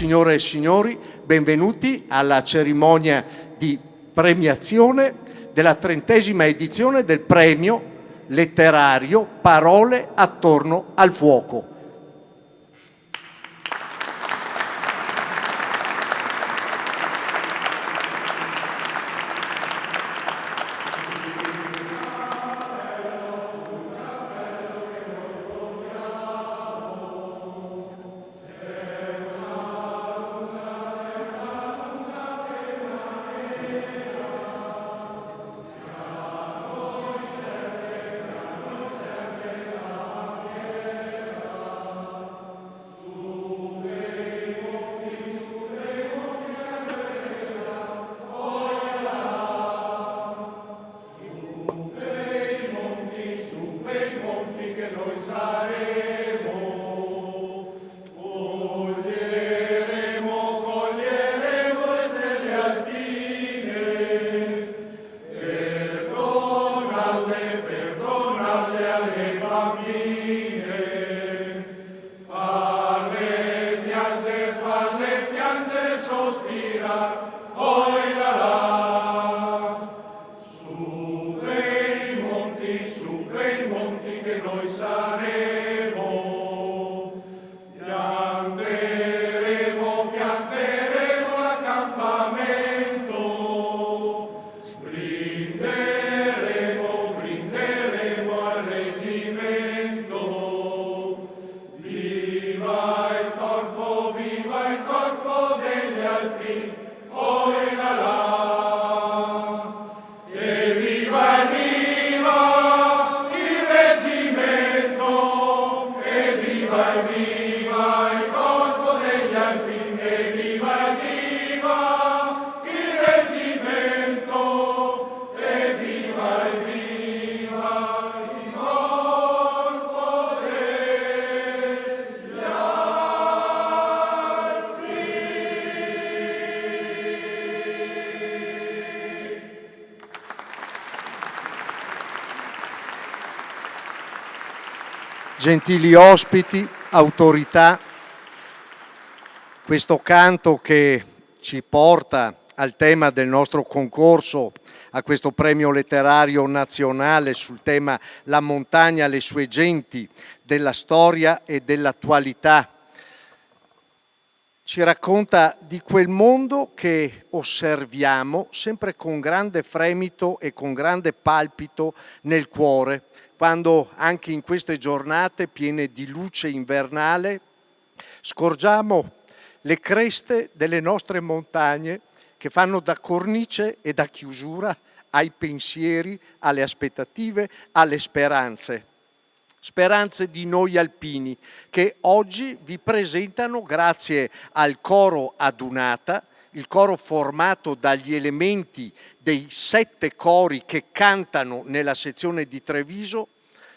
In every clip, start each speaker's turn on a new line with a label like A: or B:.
A: Signore e signori, benvenuti alla cerimonia di premiazione della 30ª edizione del premio letterario Parole attorno al fuoco. Gentili ospiti, autorità, questo canto che ci porta al tema del nostro concorso, a questo premio letterario nazionale sul tema La montagna, le sue genti, della storia e dell'attualità, ci racconta di quel mondo che osserviamo sempre con grande fremito e con grande palpito nel cuore, quando anche in queste giornate piene di luce invernale scorgiamo le creste delle nostre montagne che fanno da cornice e da chiusura ai pensieri, alle aspettative, alle speranze. Speranze di noi alpini che oggi vi presentano, grazie al coro Adunata, il coro formato dagli elementi dei 7 cori che cantano nella sezione di Treviso,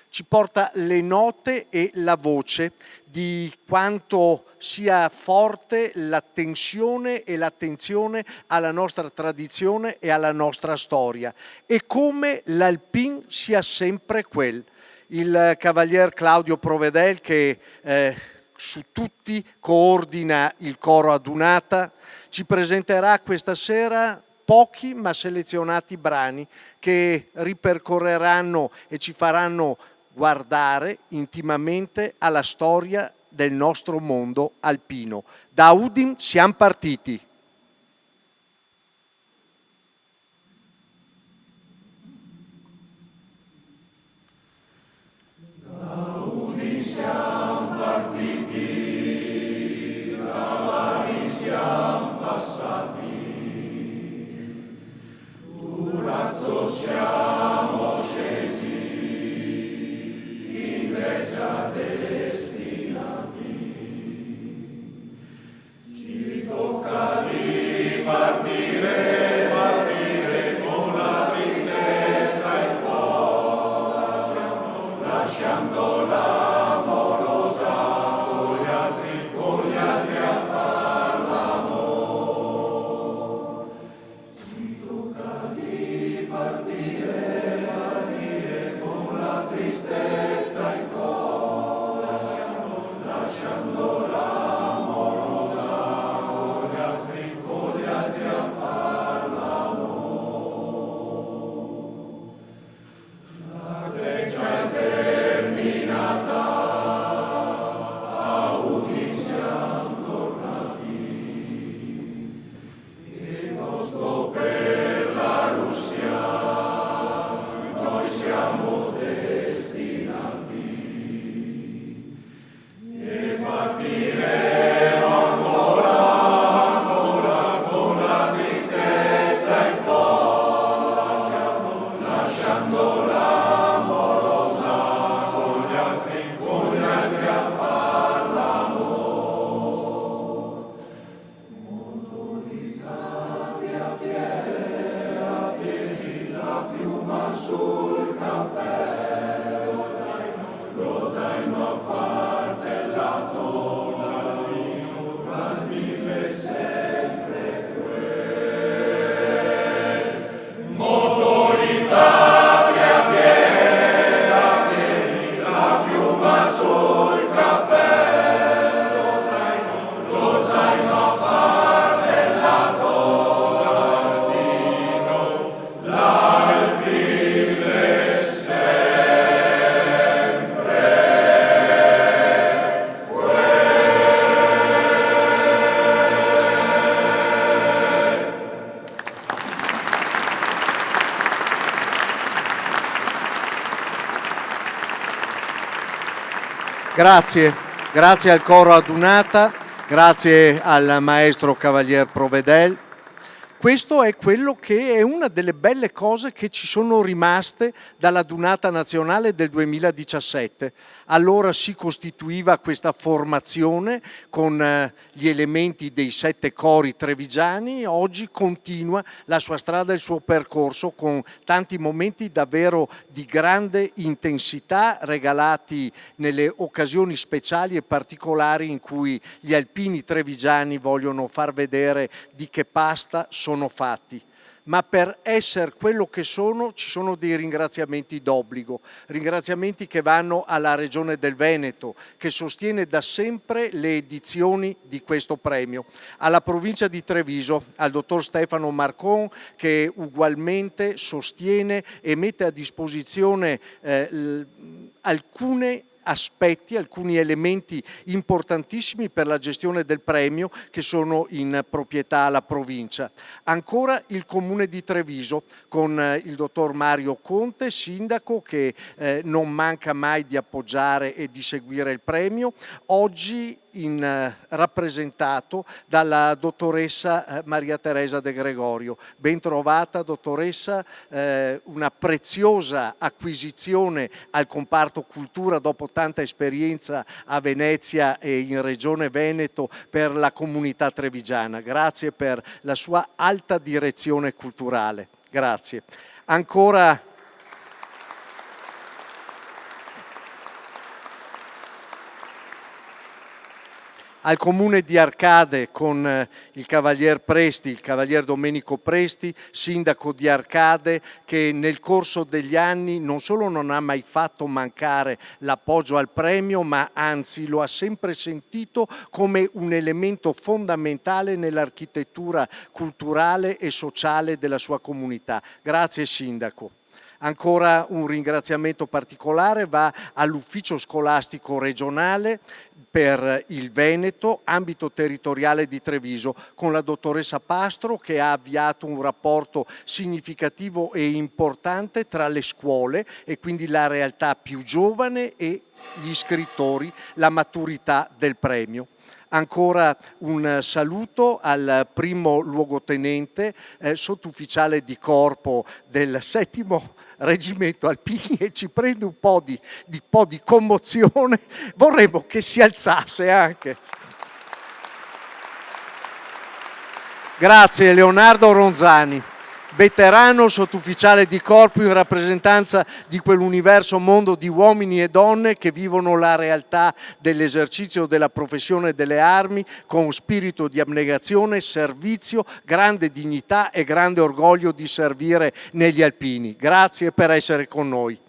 A: ci porta le note e la voce di quanto sia forte l'attenzione e l'attenzione alla nostra tradizione e alla nostra storia, e come l'Alpin sia sempre quel. Il cavalier Claudio Provedel, che su tutti coordina il coro Adunata, ci presenterà questa sera pochi ma selezionati brani che ripercorreranno e ci faranno guardare intimamente alla storia del nostro mondo alpino. Da Udin siamo partiti. Grazie, grazie al coro Adunata, grazie al maestro Cavalier Provedel. Questo è quello che è una delle belle cose che ci sono rimaste dalla Dunata Nazionale del 2017. Allora si costituiva questa formazione con gli elementi dei 7 cori trevigiani, oggi continua la sua strada e il suo percorso con tanti momenti davvero di grande intensità regalati nelle occasioni speciali e particolari in cui gli alpini trevigiani vogliono far vedere di che pasta sono fatti. Ma per essere quello che sono ci sono dei ringraziamenti d'obbligo, ringraziamenti che vanno alla Regione del Veneto, che sostiene da sempre le edizioni di questo premio, alla provincia di Treviso, al dottor Stefano Marcon, che ugualmente sostiene e mette a disposizione alcuni elementi importantissimi per la gestione del premio che sono in proprietà alla provincia. Ancora il Comune di Treviso con il dottor Mario Conte, sindaco, che non manca mai di appoggiare e di seguire il premio, oggi rappresentato dalla dottoressa Maria Teresa De Gregorio. Ben trovata dottoressa, una preziosa acquisizione al comparto cultura dopo tanta esperienza a Venezia e in Regione Veneto per la comunità trevigiana. Grazie per la sua alta direzione culturale. Grazie. Ancora al Comune di Arcade con il Cavalier Presti, il Cavalier Domenico Presti, sindaco di Arcade, che nel corso degli anni non solo non ha mai fatto mancare l'appoggio al premio, ma anzi lo ha sempre sentito come un elemento fondamentale nell'architettura culturale e sociale della sua comunità. Grazie sindaco. Ancora un ringraziamento particolare va all'ufficio scolastico regionale per il Veneto, ambito territoriale di Treviso, con la dottoressa Pastro, che ha avviato un rapporto significativo e importante tra le scuole e quindi la realtà più giovane e gli iscrittori, la maturità del premio. Ancora un saluto al primo luogotenente, sottufficiale di corpo del 7° Reggimento Alpini, e ci prende un po' di commozione, vorremmo che si alzasse anche. Grazie Leonardo Ronzani, veterano sottufficiale di corpo in rappresentanza di quell'universo mondo di uomini e donne che vivono la realtà dell'esercizio della professione delle armi con spirito di abnegazione, servizio, grande dignità e grande orgoglio di servire negli alpini. Grazie per essere con noi.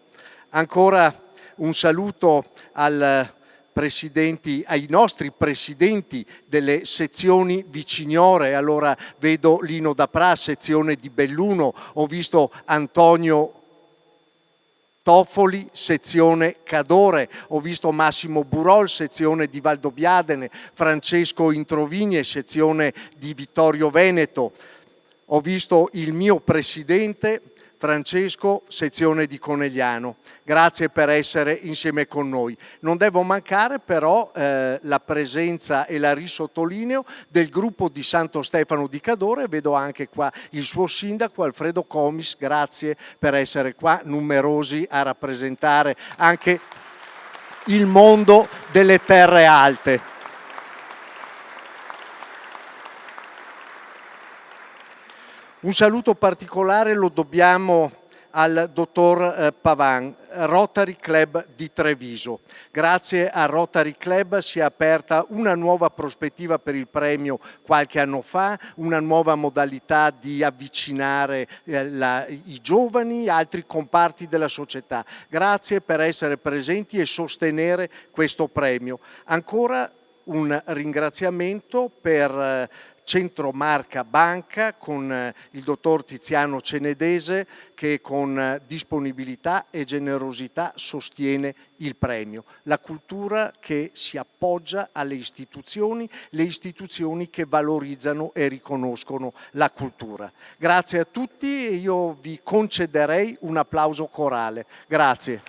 A: Ancora un saluto ai nostri presidenti delle sezioni Vicignore. Allora vedo Lino Dapra, sezione di Belluno, ho visto Antonio Toffoli, sezione Cadore, ho visto Massimo Burol, sezione di Valdobbiadene, Francesco Introvigne, sezione di Vittorio Veneto, ho visto il mio presidente Francesco, sezione di Conegliano. Grazie per essere insieme con noi. Non devo mancare però la presenza e la risottolineo del gruppo di Santo Stefano di Cadore. Vedo anche qua il suo sindaco Alfredo Comis, grazie per essere qua, numerosi a rappresentare anche il mondo delle terre alte. Un saluto particolare lo dobbiamo al dottor Pavan, Rotary Club di Treviso. Grazie a Rotary Club si è aperta una nuova prospettiva per il premio qualche anno fa, una nuova modalità di avvicinare i giovani e altri comparti della società. Grazie per essere presenti e sostenere questo premio. Ancora un ringraziamento per Centro Marca Banca con il dottor Tiziano Cenedese, che con disponibilità e generosità sostiene il premio. La cultura che si appoggia alle istituzioni, le istituzioni che valorizzano e riconoscono la cultura. Grazie a tutti e io vi concederei un applauso corale. Grazie.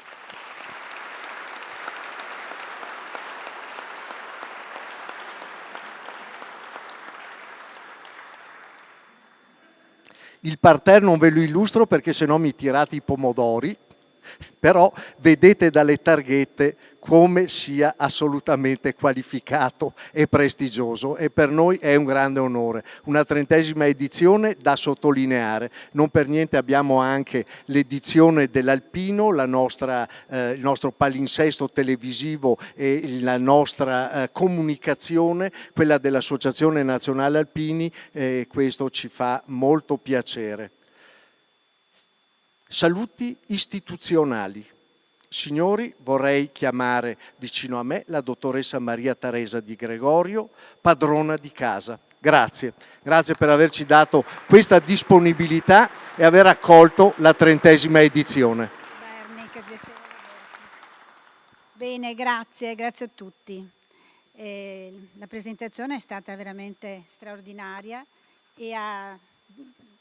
A: Il parterre non ve lo illustro perché sennò mi tirate i pomodori, però vedete dalle targhette come sia assolutamente qualificato e prestigioso, e per noi è un grande onore. Una 30ª edizione da sottolineare. Non per niente abbiamo anche l'edizione dell'Alpino, il nostro palinsesto televisivo e la nostra comunicazione, quella dell'Associazione Nazionale Alpini, questo ci fa molto piacere. Saluti istituzionali. Signori, vorrei chiamare vicino a me la dottoressa Maria Teresa Di Gregorio, padrona di casa. Grazie, grazie per averci dato questa disponibilità e aver accolto la 30ª edizione.
B: Berni, che piacere vederti. Bene, grazie a tutti. La presentazione è stata veramente straordinaria e ha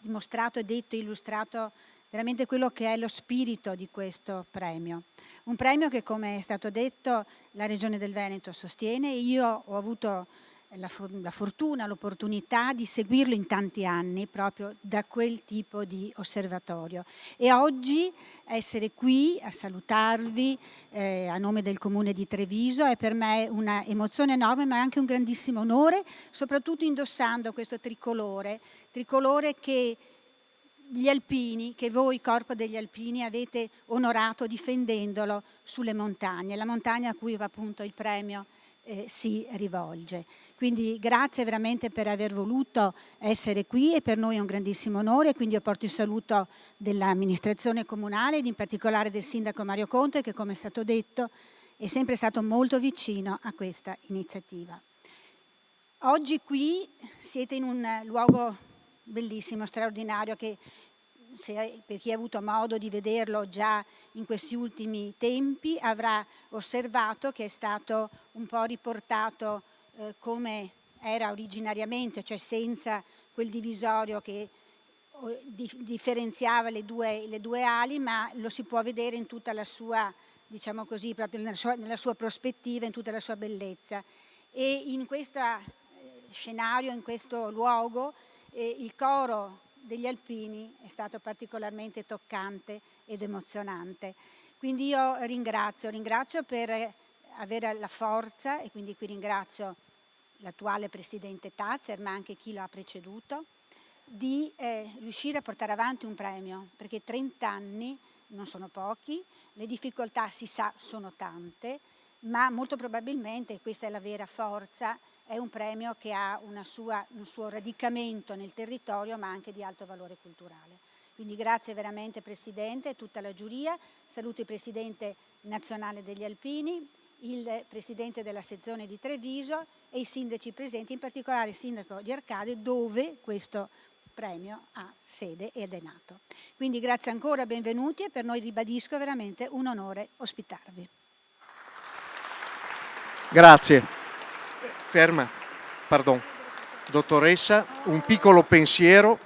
B: dimostrato, illustrato veramente quello che è lo spirito di questo premio. Un premio che, come è stato detto, la Regione del Veneto sostiene, e io ho avuto la fortuna, l'opportunità di seguirlo in tanti anni proprio da quel tipo di osservatorio. E oggi essere qui a salutarvi a nome del Comune di Treviso è per me una emozione enorme, ma è anche un grandissimo onore, soprattutto indossando questo tricolore che gli alpini, che voi, Corpo degli Alpini, avete onorato difendendolo sulle montagne, la montagna a cui appunto il premio si rivolge. Quindi grazie veramente per aver voluto essere qui, e per noi è un grandissimo onore. Quindi io porto il saluto dell'amministrazione comunale ed in particolare del sindaco Mario Conte, che, come è stato detto, è sempre stato molto vicino a questa iniziativa. Oggi qui siete in un luogo bellissimo, straordinario, che per chi ha avuto modo di vederlo già in questi ultimi tempi avrà osservato che è stato un po' riportato come era originariamente, cioè senza quel divisorio che differenziava le due ali, ma lo si può vedere in tutta la sua, diciamo così, proprio nella sua prospettiva, in tutta la sua bellezza. E in questo scenario, in questo luogo, il coro degli alpini è stato particolarmente toccante ed emozionante. Quindi io ringrazio per avere la forza, e quindi qui ringrazio l'attuale presidente Tazer, ma anche chi lo ha preceduto, di riuscire a portare avanti un premio, perché 30 anni non sono pochi, le difficoltà, si sa, sono tante, ma molto probabilmente, e questa è la vera forza, è un premio che ha un suo radicamento nel territorio, ma anche di alto valore culturale. Quindi grazie veramente Presidente e tutta la giuria. Saluto il Presidente nazionale degli Alpini, il Presidente della sezione di Treviso e i sindaci presenti, in particolare il Sindaco di Arcadio, dove questo premio ha sede ed è nato. Quindi grazie ancora, benvenuti, e per noi, ribadisco, è veramente un onore ospitarvi.
A: Grazie. Ferma, pardon. Dottoressa, un piccolo pensiero.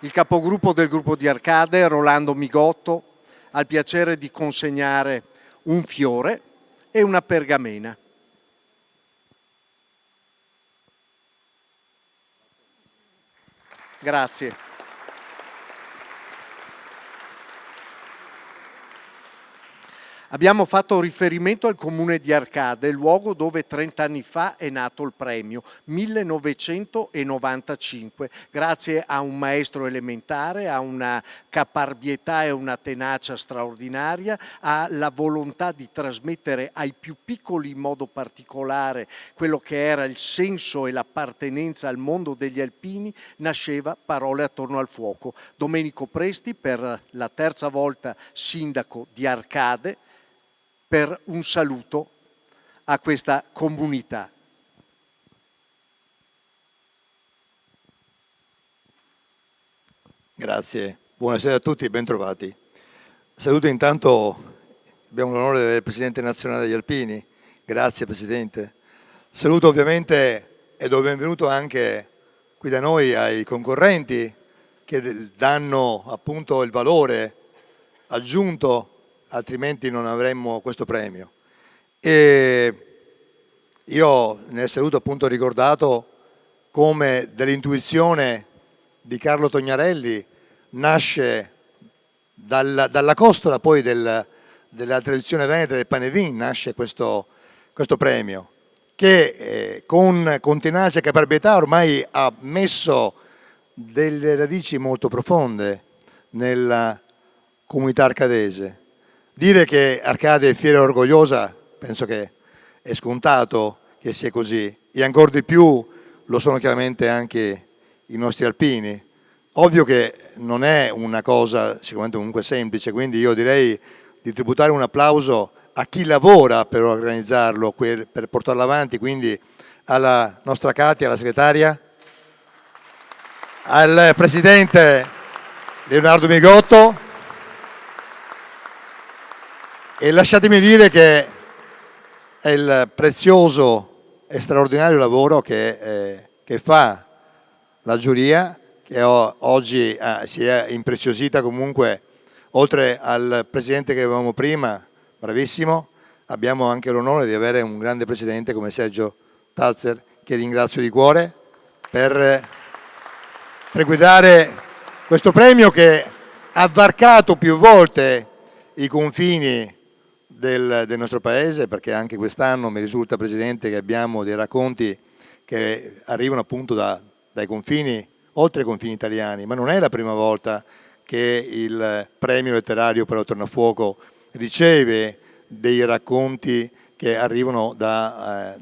A: Il capogruppo del gruppo di Arcade, Rolando Migotto, ha il piacere di consegnare un fiore e una pergamena. Grazie. Abbiamo fatto riferimento al comune di Arcade, luogo dove 30 anni fa è nato il premio, 1995, grazie a un maestro elementare, a una caparbietà e una tenacia straordinaria, alla volontà di trasmettere ai più piccoli in modo particolare quello che era il senso e l'appartenenza al mondo degli alpini, nasceva Parole attorno al fuoco. Domenico Presti, per la terza volta sindaco di Arcade, per un saluto a questa comunità.
C: Grazie, buonasera a tutti e bentrovati. Saluto intanto, abbiamo l'onore del Presidente nazionale degli Alpini, grazie Presidente. Saluto ovviamente e do benvenuto anche qui da noi ai concorrenti che danno appunto il valore aggiunto, altrimenti non avremmo questo premio. E io nel saluto appunto ho ricordato come dell'intuizione di Carlo Tognarelli nasce dalla costola poi della tradizione veneta del pane e vin, nasce questo premio che con tenacia e caparbietà ormai ha messo delle radici molto profonde nella comunità arcadese. Dire che Arcade è fiera e orgogliosa penso che è scontato che sia così, e ancora di più lo sono chiaramente anche i nostri alpini. Ovvio che non è una cosa sicuramente comunque semplice, quindi io direi di tributare un applauso a chi lavora per organizzarlo, per portarlo avanti, quindi alla nostra Katia, alla segretaria, al presidente Leonardo Migotto, e lasciatemi dire che è il prezioso e straordinario lavoro che fa la giuria, che oggi si è impreziosita comunque, oltre al presidente che avevamo prima, bravissimo, abbiamo anche l'onore di avere un grande presidente come Sergio Tazzer, che ringrazio di cuore per guidare questo premio che ha varcato più volte i confini del nostro paese, perché anche quest'anno mi risulta, Presidente, che abbiamo dei racconti che arrivano appunto dai confini, oltre i confini italiani, ma non è la prima volta che il premio letterario per il Tornafuoco riceve dei racconti che arrivano da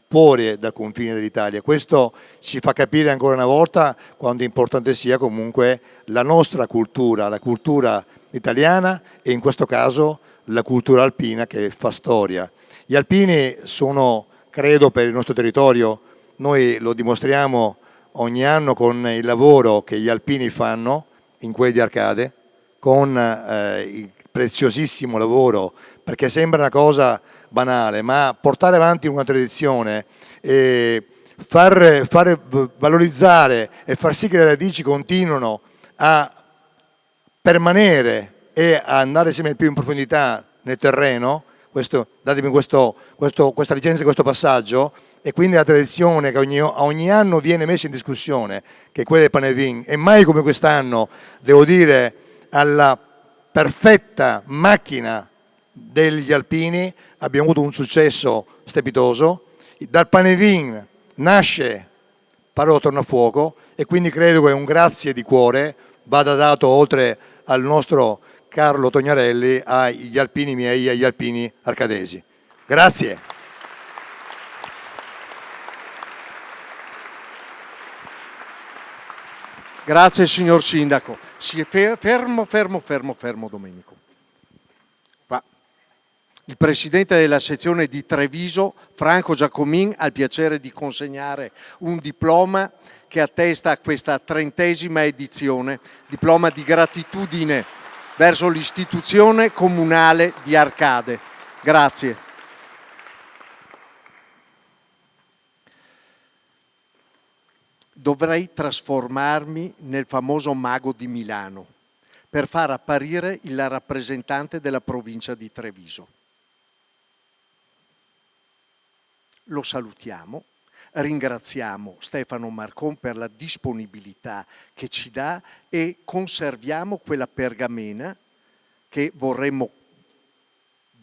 C: fuori dal confine dell'Italia. Questo ci fa capire ancora una volta quanto importante sia comunque la nostra cultura, la cultura italiana, e in questo caso la cultura alpina, che fa storia. Gli alpini sono, credo, per il nostro territorio, noi lo dimostriamo ogni anno con il lavoro che gli alpini fanno in quelli di Arcade, con il preziosissimo lavoro, perché sembra una cosa banale, ma portare avanti una tradizione e far valorizzare e far sì che le radici continuino a permanere e a andare sempre più in profondità nel terreno, datemi questa licenza, questo passaggio, e quindi la tradizione che ogni anno viene messa in discussione, che è quella del pane e vin, e mai come quest'anno, devo dire, alla perfetta macchina degli alpini abbiamo avuto un successo strepitoso. Dal pane e vin nasce Parola Tornafuoco, e quindi credo che un grazie di cuore vada dato, oltre al nostro Carlo Tognarelli, agli alpini miei e agli alpini arcadesi. Grazie.
A: Grazie signor Sindaco. Fermo Domenico. Il presidente della sezione di Treviso, Franco Giacomin, ha il piacere di consegnare un diploma che attesta questa 30ª edizione, diploma di gratitudine verso l'istituzione comunale di Arcade. Grazie. Dovrei trasformarmi nel famoso mago di Milano per far apparire il rappresentante della provincia di Treviso. Lo salutiamo, ringraziamo Stefano Marcon per la disponibilità che ci dà, e conserviamo quella pergamena che vorremmo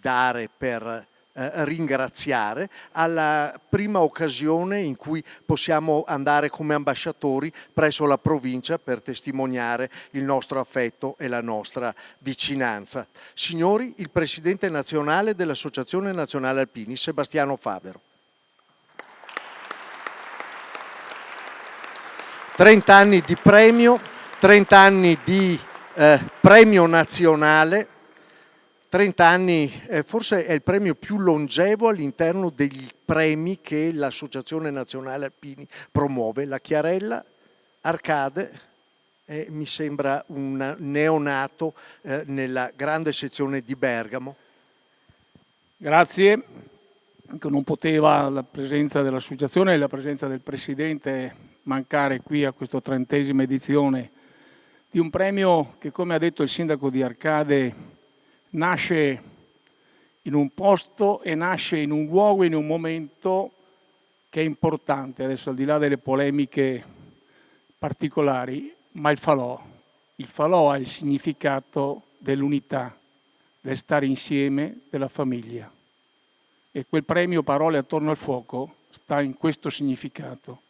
A: dare per ringraziare alla prima occasione in cui possiamo andare come ambasciatori presso la provincia per testimoniare il nostro affetto e la nostra vicinanza. Signori, il presidente nazionale dell'Associazione Nazionale Alpini, Sebastiano Favero. 30 anni di premio, 30 anni di premio nazionale, 30 anni, forse è il premio più longevo all'interno degli premi che l'Associazione Nazionale Alpini promuove. La Chiarella, Arcade, mi sembra un neonato nella grande sezione di Bergamo.
D: Grazie. Non poteva la presenza dell'associazione e la presenza del Presidente mancare qui a questa 30ª edizione di un premio che, come ha detto il sindaco di Arcade, nasce in un posto e nasce in un luogo, in un momento che è importante. Adesso, al di là delle polemiche particolari, ma il falò Il falò ha il significato dell'unità, del stare insieme, della famiglia. E quel premio Parole attorno al fuoco sta in questo significato,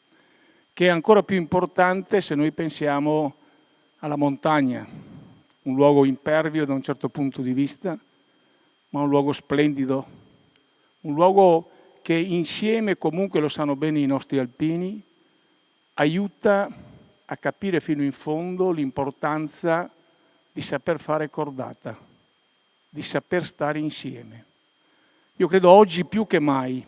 D: che è ancora più importante se noi pensiamo alla montagna, un luogo impervio da un certo punto di vista, ma un luogo splendido, un luogo che insieme, comunque lo sanno bene i nostri alpini, aiuta a capire fino in fondo l'importanza di saper fare cordata, di saper stare insieme. Io credo oggi più che mai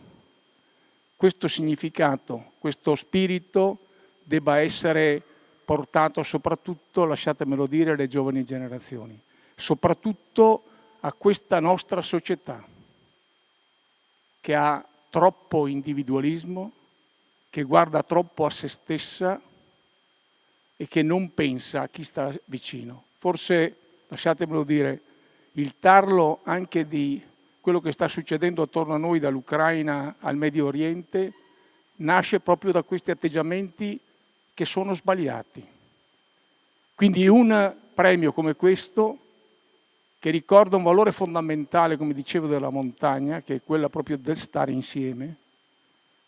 D: questo significato, questo spirito debba essere portato soprattutto, lasciatemelo dire, alle giovani generazioni, soprattutto a questa nostra società che ha troppo individualismo, che guarda troppo a se stessa e che non pensa a chi sta vicino. Forse, lasciatemelo dire, il tarlo anche di quello che sta succedendo attorno a noi dall'Ucraina al Medio Oriente nasce proprio da questi atteggiamenti che sono sbagliati. Quindi un premio come questo, che ricorda un valore fondamentale, come dicevo, della montagna, che è quella proprio del stare insieme,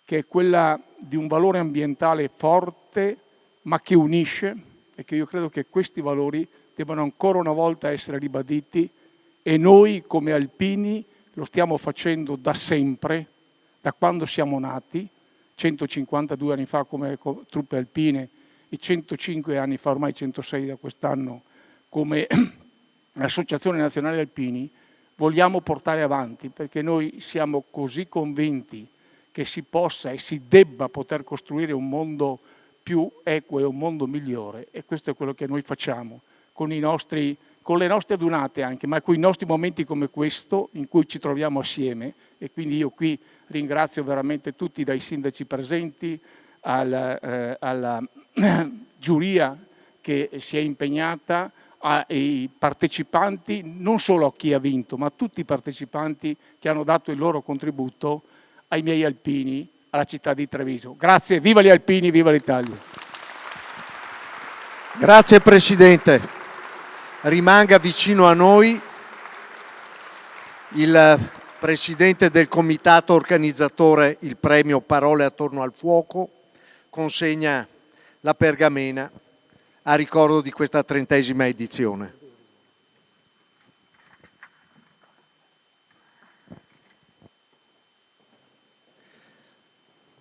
D: che è quella di un valore ambientale forte, ma che unisce, e che io credo che questi valori debbano ancora una volta essere ribaditi, e noi come alpini lo stiamo facendo da sempre, da quando siamo nati, 152 anni fa come truppe alpine e 105 anni fa, ormai 106 da quest'anno, come Associazione Nazionale Alpini, vogliamo portare avanti, perché noi siamo così convinti che si possa e si debba poter costruire un mondo più equo e un mondo migliore, e questo è quello che noi facciamo con le nostre adunate anche, ma con i nostri momenti come questo in cui ci troviamo assieme. E quindi io qui ringrazio veramente tutti, dai sindaci presenti alla giuria che si è impegnata, ai partecipanti, non solo a chi ha vinto, ma a tutti i partecipanti che hanno dato il loro contributo, ai miei alpini, alla città di Treviso. Grazie, viva gli alpini, viva l'Italia.
A: Grazie Presidente. Rimanga vicino a noi il Presidente del Comitato organizzatore, il premio Parole attorno al fuoco, consegna la pergamena a ricordo di questa 30ª edizione.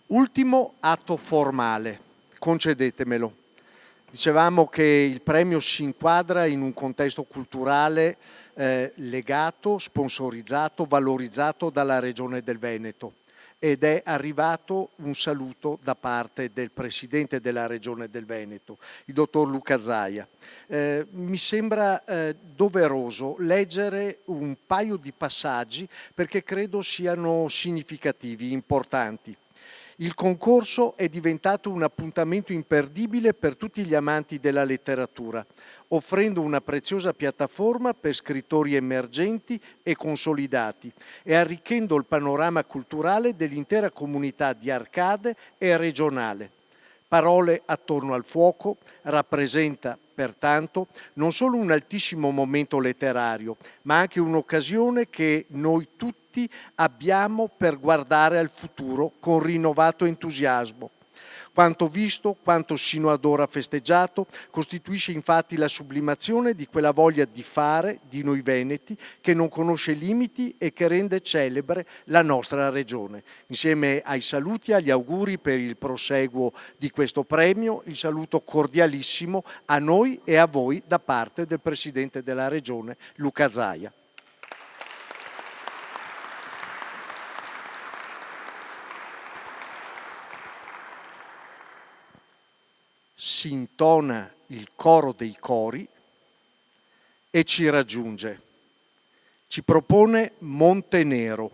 A: Ultimo atto formale, concedetemelo. Dicevamo che il premio si inquadra in un contesto culturale legato, sponsorizzato, valorizzato dalla Regione del Veneto, ed è arrivato un saluto da parte del Presidente della Regione del Veneto, il dottor Luca Zaia. Mi sembra doveroso leggere un paio di passaggi perché credo siano significativi, importanti. Il concorso è diventato un appuntamento imperdibile per tutti gli amanti della letteratura, offrendo una preziosa piattaforma per scrittori emergenti e consolidati e arricchendo il panorama culturale dell'intera comunità di Arcade e regionale. Parole attorno al fuoco rappresenta, pertanto, non solo un altissimo momento letterario, ma anche un'occasione che noi tutti abbiamo per guardare al futuro con rinnovato entusiasmo. Quanto visto, quanto sino ad ora festeggiato, costituisce infatti la sublimazione di quella voglia di fare di noi veneti che non conosce limiti e che rende celebre la nostra regione. Insieme ai saluti e agli auguri per il proseguo di questo premio, il saluto cordialissimo a noi e a voi da parte del Presidente della Regione, Luca Zaia. Si intona il coro dei cori e ci raggiunge. Ci propone Monte Nero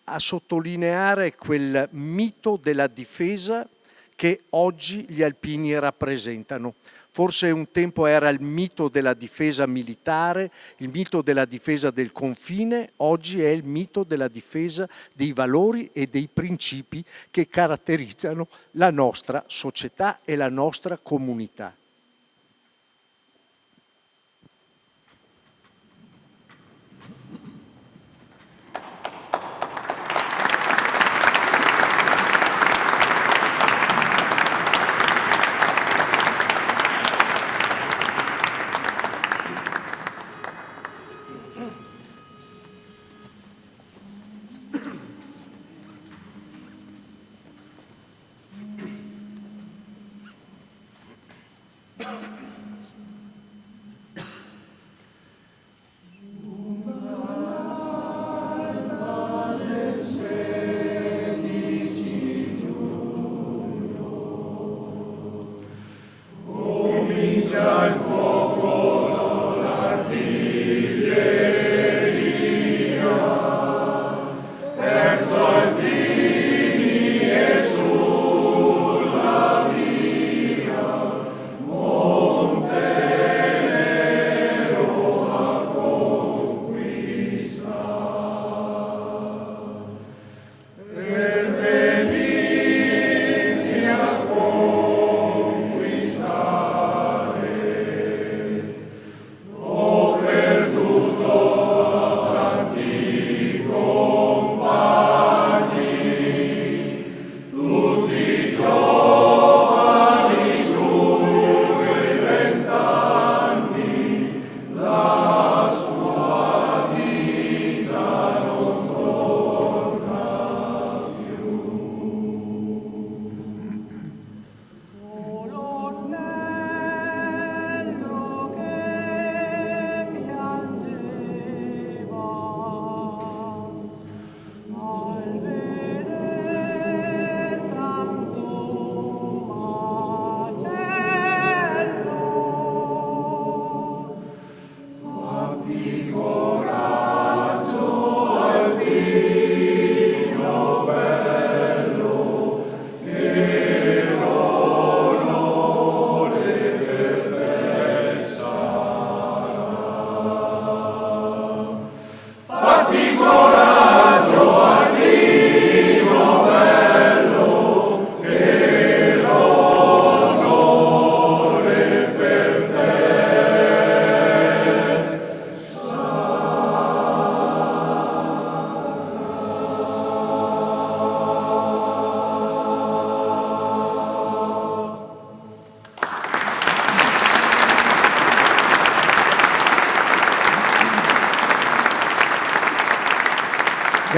A: a sottolineare quel mito della difesa che oggi gli alpini rappresentano. Forse un tempo era il mito della difesa militare, il mito della difesa del confine, oggi è il mito della difesa dei valori e dei principi che caratterizzano la nostra società e la nostra comunità.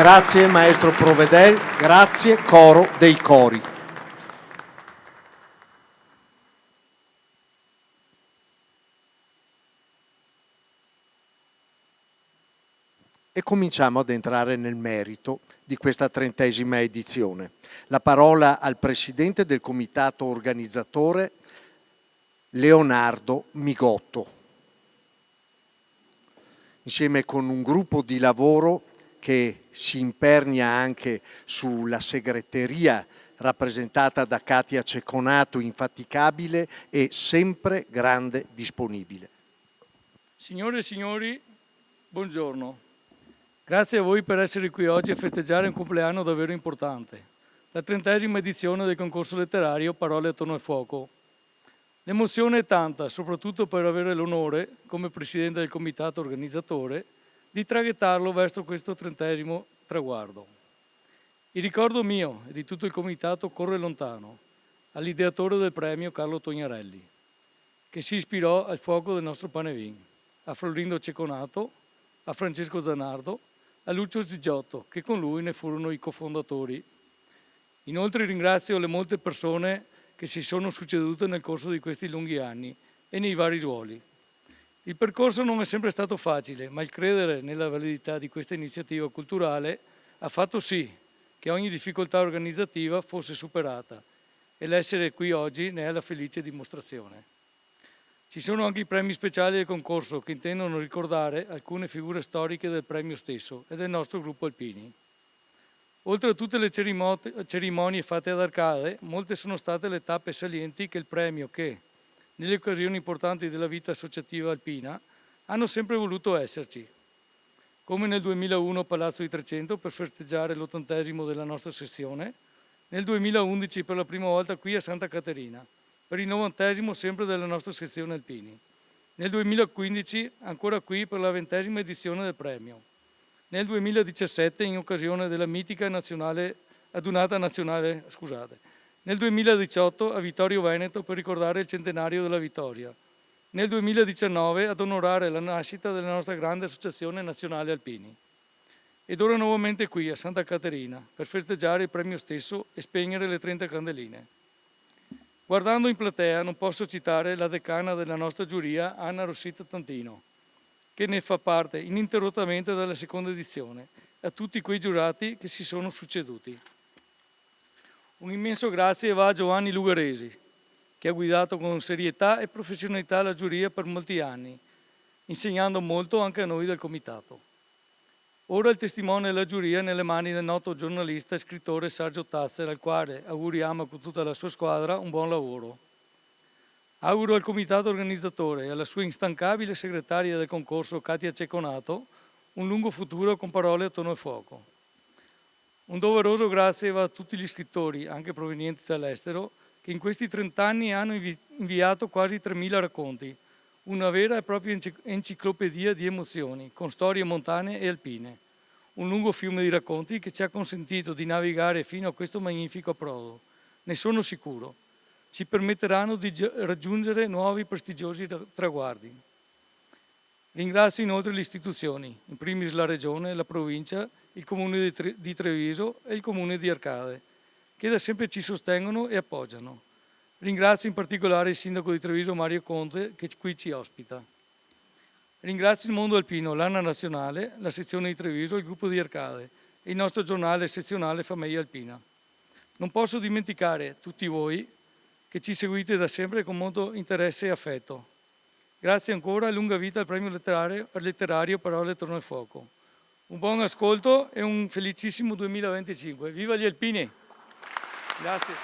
A: Grazie maestro Provedel, grazie coro dei cori. E cominciamo ad entrare nel merito di questa 30ª edizione. La parola al presidente del comitato organizzatore, Leonardo Migotto, insieme con un gruppo di lavoro che si impernia anche sulla segreteria rappresentata da Katia Ceconato, infaticabile e sempre grande disponibile.
E: Signore e signori, buongiorno. Grazie a voi per essere qui oggi a festeggiare un compleanno davvero importante, la 30ª edizione del concorso letterario Parole attorno al fuoco. L'emozione è tanta, soprattutto per avere l'onore, come presidente del comitato organizzatore, di traghettarlo verso questo 30° traguardo. Il ricordo mio e di tutto il comitato corre lontano, all'ideatore del premio Carlo Tognarelli, che si ispirò al fuoco del nostro Panevin, a Florindo Ceconato, a Francesco Zanardo, a Lucio Zigiotto, che con lui ne furono i cofondatori. Inoltre ringrazio le molte persone che si sono succedute nel corso di questi lunghi anni e nei vari ruoli. Il percorso non è sempre stato facile, ma il credere nella validità di questa iniziativa culturale ha fatto sì che ogni difficoltà organizzativa fosse superata e l'essere qui oggi ne è la felice dimostrazione. Ci sono anche i premi speciali del concorso che intendono ricordare alcune figure storiche del premio stesso e del nostro gruppo Alpini. Oltre a tutte le cerimonie fatte ad Arcade, molte sono state le tappe salienti che il premio che, nelle occasioni importanti della vita associativa alpina, hanno sempre voluto esserci. Come nel 2001 a Palazzo di Trecento per festeggiare l'80° della nostra sezione, nel 2011 per la prima volta qui a Santa Caterina, per il 90° sempre della nostra sezione Alpini. Nel 2015 ancora qui per la 20ª edizione del premio. Nel 2017 in occasione della mitica adunata nazionale. Nel 2018 a Vittorio Veneto per ricordare il centenario della vittoria. Nel 2019 ad onorare la nascita della nostra grande associazione nazionale Alpini. Ed ora nuovamente qui a Santa Caterina per festeggiare il premio stesso e spegnere le 30 candeline. Guardando in platea non posso citare la decana della nostra giuria, Anna Rossita Tantino, che ne fa parte ininterrottamente dalla seconda edizione, e a tutti quei giurati che si sono succeduti. Un immenso grazie va a Giovanni Lugaresi, che ha guidato con serietà e professionalità la giuria per molti anni, insegnando molto anche a noi del comitato. Ora il testimone della giuria è nelle mani del noto giornalista e scrittore Sergio Tazzer, al quale auguriamo con tutta la sua squadra un buon lavoro. Auguro al comitato organizzatore e alla sua instancabile segretaria del concorso Katia Ceconato un lungo futuro con parole attorno al fuoco. Un doveroso grazie va a tutti gli scrittori, anche provenienti dall'estero, che in questi 30 anni hanno inviato quasi 3.000 racconti, una vera e propria enciclopedia di emozioni, con storie montane e alpine. Un lungo fiume di racconti che ci ha consentito di navigare fino a questo magnifico approdo. Ne sono sicuro. Ci permetteranno di raggiungere nuovi prestigiosi traguardi. Ringrazio inoltre le istituzioni, in primis la Regione, la Provincia, il Comune di Treviso e il Comune di Arcade, che da sempre ci sostengono e appoggiano. Ringrazio in particolare il Sindaco di Treviso Mario Conte che qui ci ospita. Ringrazio il mondo alpino, l'Anna Nazionale, la sezione di Treviso, il gruppo di Arcade e il nostro giornale sezionale Famiglia Alpina. Non posso dimenticare tutti voi che ci seguite da sempre con molto interesse e affetto. Grazie ancora e lunga vita al premio letterario Parole attorno al fuoco. Un buon ascolto e un felicissimo 2025. Viva gli alpini! Grazie.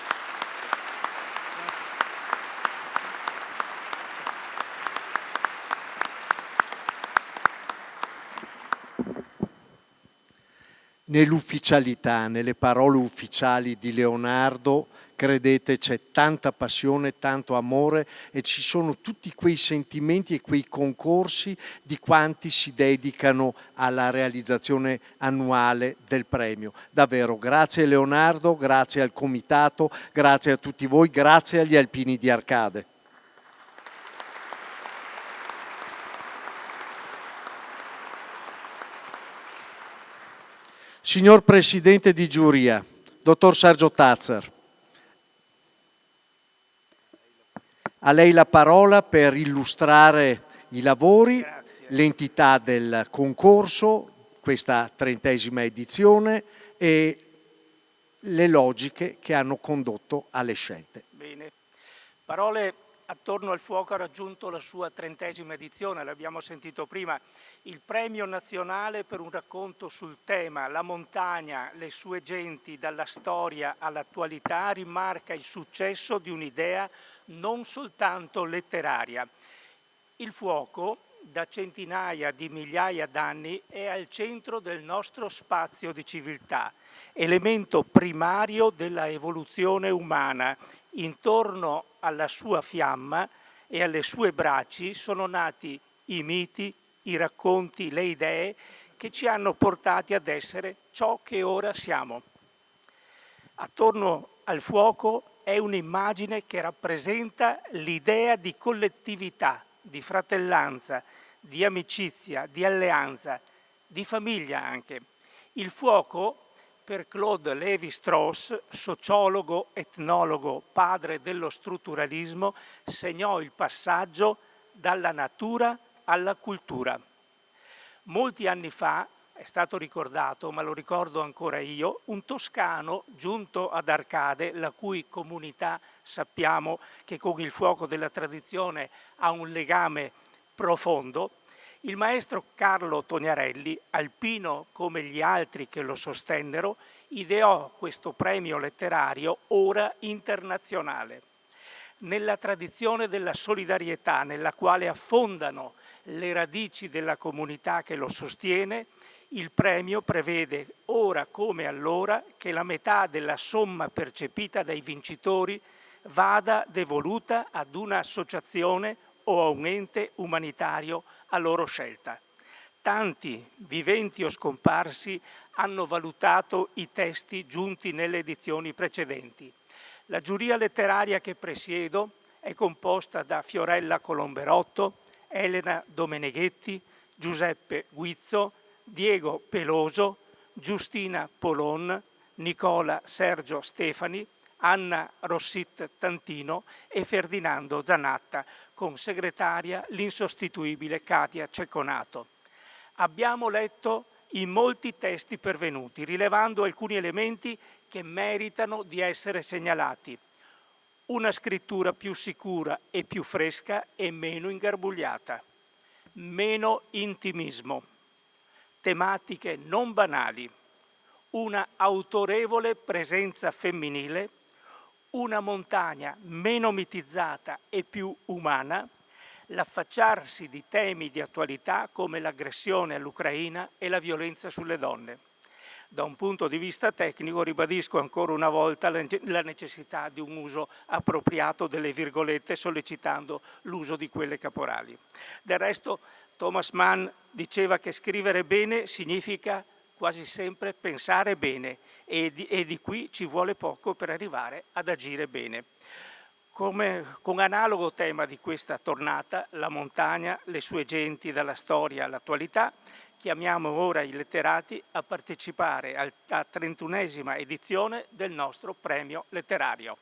A: Nell'ufficialità, nelle parole ufficiali di Leonardo, credete, c'è tanta passione, tanto amore e ci sono tutti quei sentimenti e quei concorsi di quanti si dedicano alla realizzazione annuale del premio. Davvero, grazie Leonardo, grazie al comitato, grazie a tutti voi, grazie agli alpini di Arcade. Signor Presidente di giuria, Dottor Sergio Tazzer, a lei la parola per illustrare i lavori, l'entità del concorso, questa 30ª edizione e le logiche che hanno condotto alle scelte.
F: Bene. Parole attorno al fuoco ha raggiunto la sua 30ª edizione, l'abbiamo sentito prima, il premio nazionale per un racconto sul tema la montagna, le sue genti, dalla storia all'attualità, rimarca il successo di un'idea non soltanto letteraria. Il fuoco, da centinaia di migliaia d'anni, è al centro del nostro spazio di civiltà, elemento primario della evoluzione umana. Intorno alla sua fiamma e alle sue braci sono nati i miti, i racconti, le idee che ci hanno portati ad essere ciò che ora siamo. Attorno al fuoco è un'immagine che rappresenta l'idea di collettività, di fratellanza, di amicizia, di alleanza, di famiglia anche. Il fuoco, per Claude Lévi-Strauss, sociologo, etnologo, padre dello strutturalismo, segnò il passaggio dalla natura alla cultura. Molti anni fa, è stato ricordato, ma lo ricordo ancora io, un toscano giunto ad Arcade, la cui comunità sappiamo che con il fuoco della tradizione ha un legame profondo, il maestro Carlo Tognarelli, alpino come gli altri che lo sostennero, ideò questo premio letterario ora internazionale. Nella tradizione della solidarietà nella quale affondano le radici della comunità che lo sostiene, il premio prevede ora come allora che la metà della somma percepita dai vincitori vada devoluta ad un'associazione o a un ente umanitario a loro scelta. Tanti, viventi o scomparsi, hanno valutato i testi giunti nelle edizioni precedenti. La giuria letteraria che presiedo è composta da Fiorella Colomberotto, Elena Domeneghetti, Giuseppe Guizzo, Diego Peloso, Giustina Polon, Nicola Sergio Stefani, Anna Rossit Tantino e Ferdinando Zanatta, con segretaria l'insostituibile Katia Cecconato. Abbiamo letto i molti testi pervenuti, rilevando alcuni elementi che meritano di essere segnalati. Una scrittura più sicura e più fresca e meno ingarbugliata, meno intimismo, tematiche non banali, una autorevole presenza femminile, una montagna meno mitizzata e più umana, l'affacciarsi di temi di attualità come l'aggressione all'Ucraina e la violenza sulle donne. Da un punto di vista tecnico ribadisco ancora una volta la necessità di un uso appropriato delle virgolette, sollecitando l'uso di quelle caporali. Del resto Thomas Mann diceva che scrivere bene significa quasi sempre pensare bene e di qui ci vuole poco per arrivare ad agire bene. Con analogo tema di questa tornata, la montagna, le sue genti dalla storia all'attualità, chiamiamo ora i letterati a partecipare alla 31ª edizione del nostro premio letterario.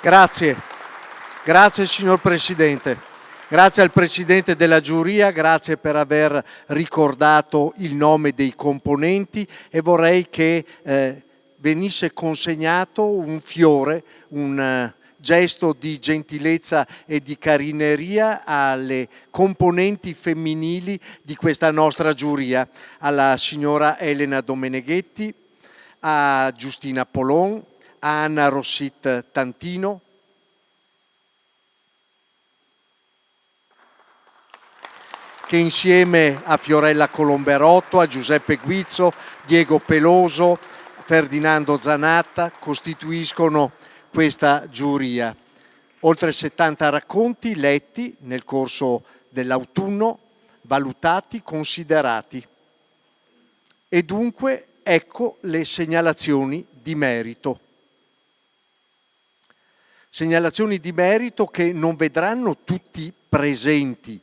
A: Grazie, grazie signor Presidente. Grazie al Presidente della giuria, grazie per aver ricordato il nome dei componenti e vorrei che venisse consegnato un fiore, un gesto di gentilezza e di carineria alle componenti femminili di questa nostra giuria, alla signora Elena Domeneghetti, a Giustina Polon, a Anna Rossit Tantino, che insieme a Fiorella Colomberotto, a Giuseppe Guizzo, Diego Peloso, Ferdinando Zanatta costituiscono questa giuria. Oltre 70 racconti letti nel corso dell'autunno, valutati, considerati. E dunque ecco le segnalazioni di merito. Segnalazioni di merito che non vedranno tutti presenti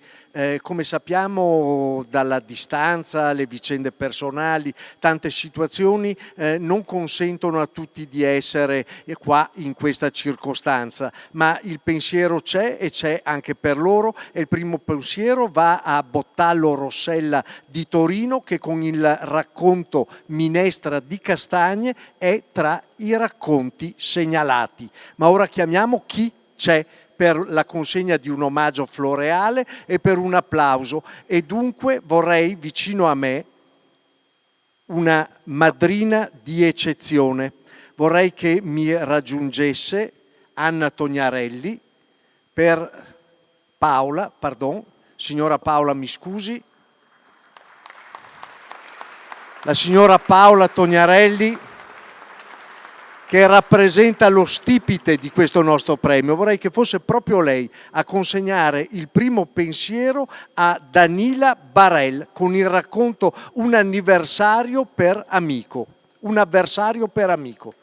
A: Come sappiamo dalla distanza, le vicende personali, tante situazioni non consentono a tutti di essere qua in questa circostanza, ma il pensiero c'è e c'è anche per loro, e il primo pensiero va a Bottallo Rossella di Torino, che con il racconto Minestra di castagne è tra i racconti segnalati. Ma ora chiamiamo chi c'è per la consegna di un omaggio floreale e per un applauso, e dunque vorrei vicino a me una madrina di eccezione. Vorrei che mi raggiungesse Anna Tognarelli per Paola, signora Paola mi scusi, la signora Paola Tognarelli, che rappresenta lo stipite di questo nostro premio. Vorrei che fosse proprio lei a consegnare il primo pensiero a Danila Barel con il racconto Un anniversario per amico. Un avversario per amico.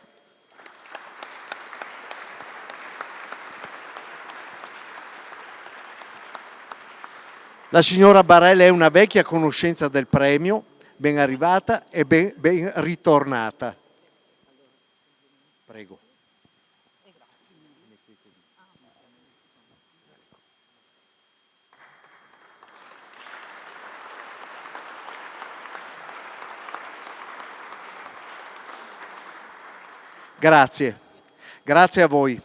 A: La signora Barel è una vecchia conoscenza del premio, ben arrivata e ben ritornata. Prego. Grazie, grazie a voi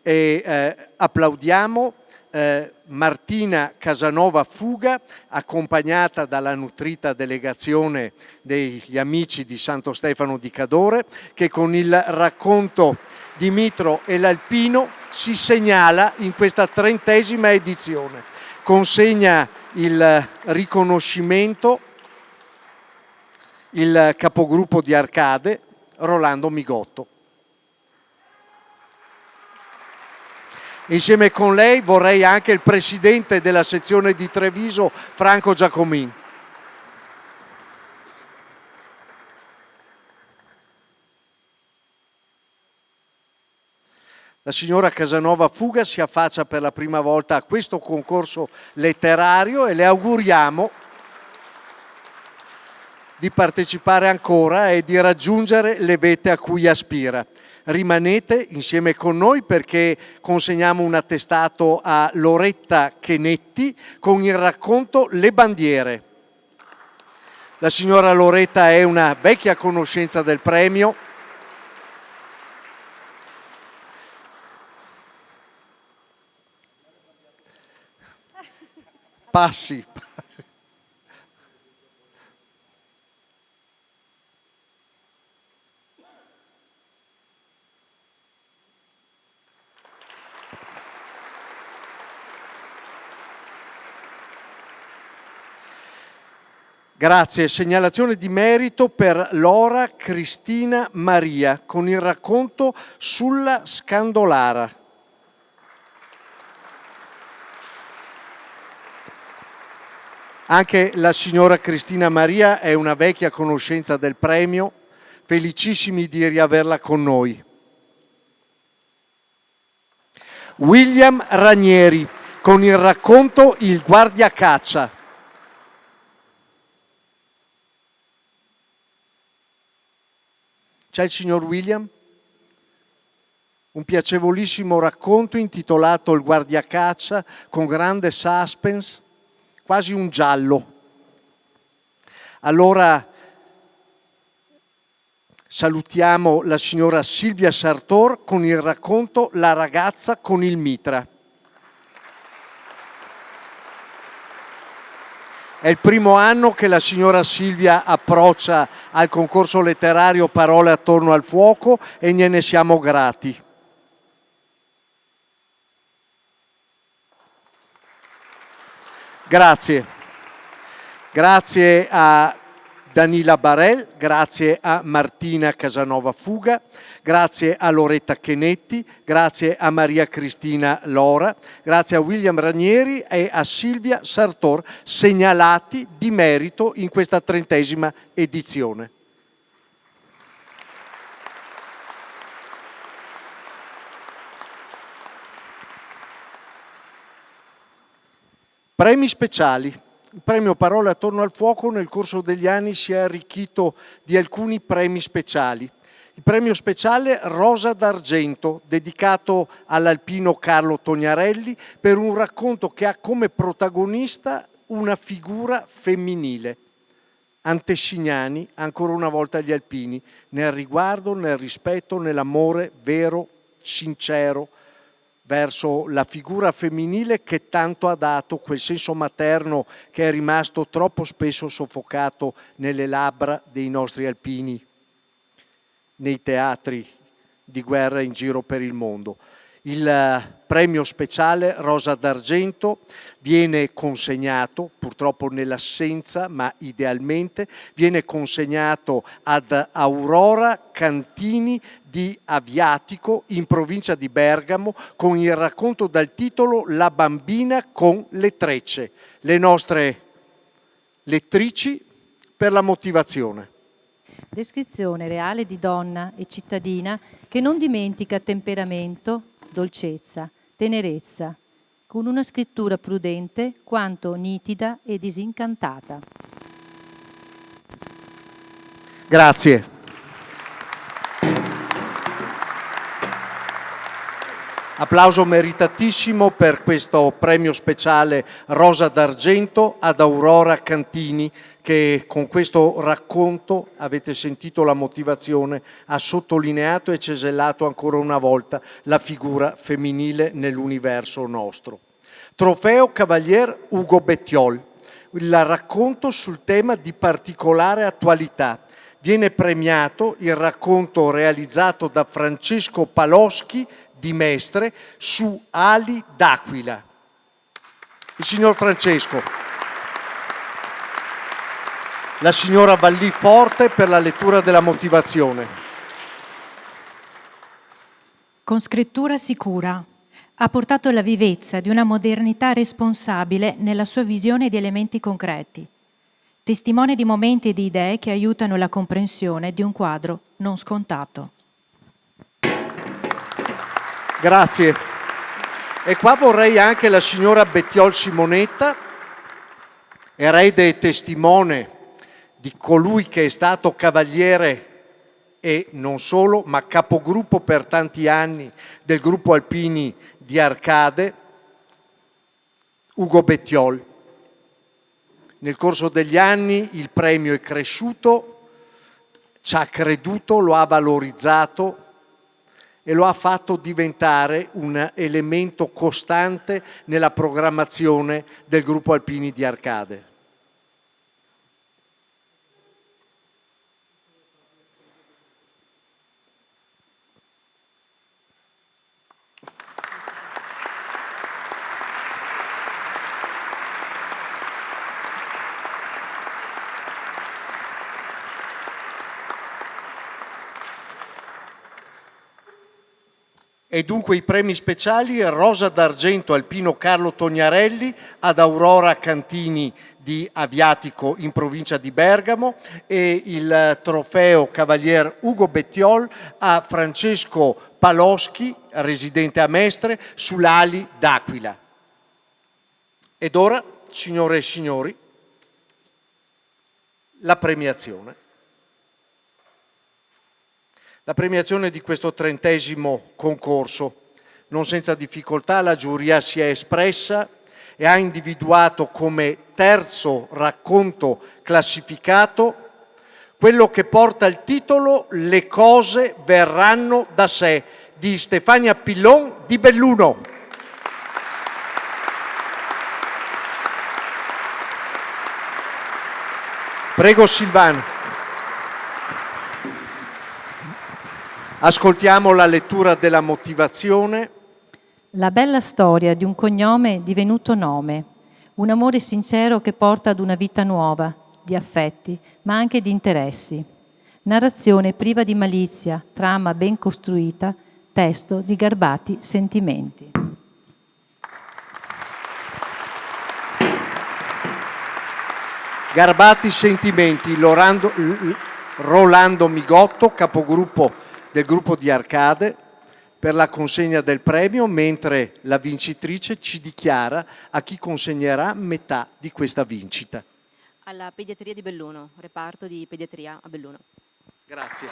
A: e applaudiamo Martina Casanova Fuga, accompagnata dalla nutrita delegazione degli amici di Santo Stefano di Cadore, che con il racconto di Mitro e l'Alpino si segnala in questa 30ª edizione. Consegna il riconoscimento il capogruppo di Arcade, Rolando Migotto. Insieme con lei vorrei anche il presidente della sezione di Treviso, Franco Giacomin. La signora Casanova Fuga si affaccia per la prima volta a questo concorso letterario e le auguriamo di partecipare ancora e di raggiungere le vette a cui aspira. Rimanete insieme con noi perché consegniamo un attestato a Loretta Chenetti con il racconto Le bandiere. La signora Loretta è una vecchia conoscenza del premio. Passi. Grazie. Segnalazione di merito per Lora Cristina Maria con il racconto Sulla Scandolara. Anche la signora Cristina Maria è una vecchia conoscenza del premio, felicissimi di riaverla con noi. William Ranieri con il racconto Il guardiacaccia. C'è il signor William? Un piacevolissimo racconto intitolato Il guardiacaccia con grande suspense, quasi un giallo. Allora salutiamo la signora Silvia Sartor con il racconto La ragazza con il mitra. È il primo anno che la signora Silvia approccia al concorso letterario Parole attorno al fuoco e gliene siamo grati. Grazie. Grazie a Danila Barel, grazie a Martina Casanova Fuga, grazie a Loretta Chenetti, grazie a Maria Cristina Lora, grazie a William Ranieri e a Silvia Sartor, segnalati di merito in questa 30ª edizione. Premi speciali. Il premio Parole attorno al fuoco nel corso degli anni si è arricchito di alcuni premi speciali. Il premio speciale Rosa d'Argento, dedicato all'alpino Carlo Tognarelli, per un racconto che ha come protagonista una figura femminile. Antesignani, ancora una volta agli alpini, nel riguardo, nel rispetto, nell'amore vero, sincero, verso la figura femminile che tanto ha dato, quel senso materno che è rimasto troppo spesso soffocato nelle labbra dei nostri alpini, nei teatri di guerra in giro per il mondo. Il premio speciale Rosa d'Argento viene consegnato, purtroppo nell'assenza, ma idealmente, viene consegnato ad Aurora Cantini di Aviatico, in provincia di Bergamo, con il racconto dal titolo La bambina con le trecce, le nostre lettrici per la motivazione.
G: Descrizione reale di donna e cittadina che non dimentica temperamento, dolcezza, tenerezza, con una scrittura prudente quanto nitida e disincantata.
A: Grazie. Applauso meritatissimo per questo premio speciale Rosa d'Argento ad Aurora Cantini, che con questo racconto, avete sentito la motivazione, ha sottolineato e cesellato ancora una volta la figura femminile nell'universo nostro. Trofeo Cavalier Ugo Bettiol, il racconto sul tema di particolare attualità. Viene premiato il racconto realizzato da Francesco Paloschi di Mestre su Ali d'Aquila. Il signor Francesco. La signora Vallì Forte per la lettura della motivazione.
H: Con scrittura sicura ha portato la vivezza di una modernità responsabile nella sua visione di elementi concreti, testimone di momenti e di idee che aiutano la comprensione di un quadro non scontato.
A: Grazie. E qua vorrei anche la signora Bettiol Simonetta, erede e testimone di colui che è stato cavaliere e non solo, ma capogruppo per tanti anni del gruppo Alpini di Arcade, Ugo Bettiol. Nel corso degli anni il premio è cresciuto, ci ha creduto, lo ha valorizzato e lo ha fatto diventare un elemento costante nella programmazione del gruppo Alpini di Arcade. E dunque i premi speciali Rosa d'Argento Alpino Carlo Tognarelli ad Aurora Cantini di Aviatico in provincia di Bergamo e il trofeo Cavalier Ugo Bettiol a Francesco Paloschi, residente a Mestre, sull'Ali d'Aquila. Ed ora, signore e signori, la premiazione. La premiazione di questo 30° concorso. Non senza difficoltà la giuria si è espressa e ha individuato come terzo racconto classificato quello che porta il titolo Le cose verranno da sé di Stefania Pillon di Belluno. Prego Silvano. Ascoltiamo la lettura della motivazione.
G: La bella storia di un cognome divenuto nome, un amore sincero che porta ad una vita nuova, di affetti, ma anche di interessi. Narrazione priva di malizia, trama ben costruita, testo di garbati sentimenti.
A: Garbati sentimenti, Rolando Migotto, capogruppo del gruppo di Arcade, per la consegna del premio, mentre la vincitrice ci dichiara a chi consegnerà metà di questa vincita.
I: Alla pediatria di Belluno, reparto di pediatria a Belluno.
A: Grazie.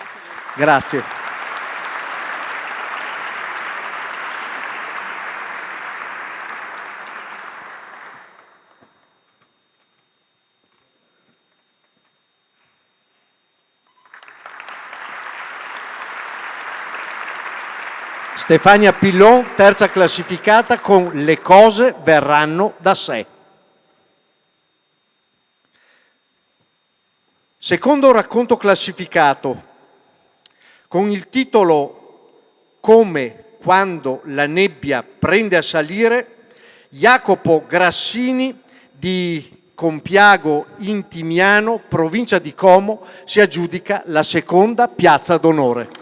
A: Grazie. Stefania Pillon, terza classificata con Le cose verranno da sé. Secondo racconto classificato con il titolo Come quando la nebbia prende a salire, Jacopo Grassini di Compiago in Timiano, provincia di Como, si aggiudica la seconda piazza d'onore.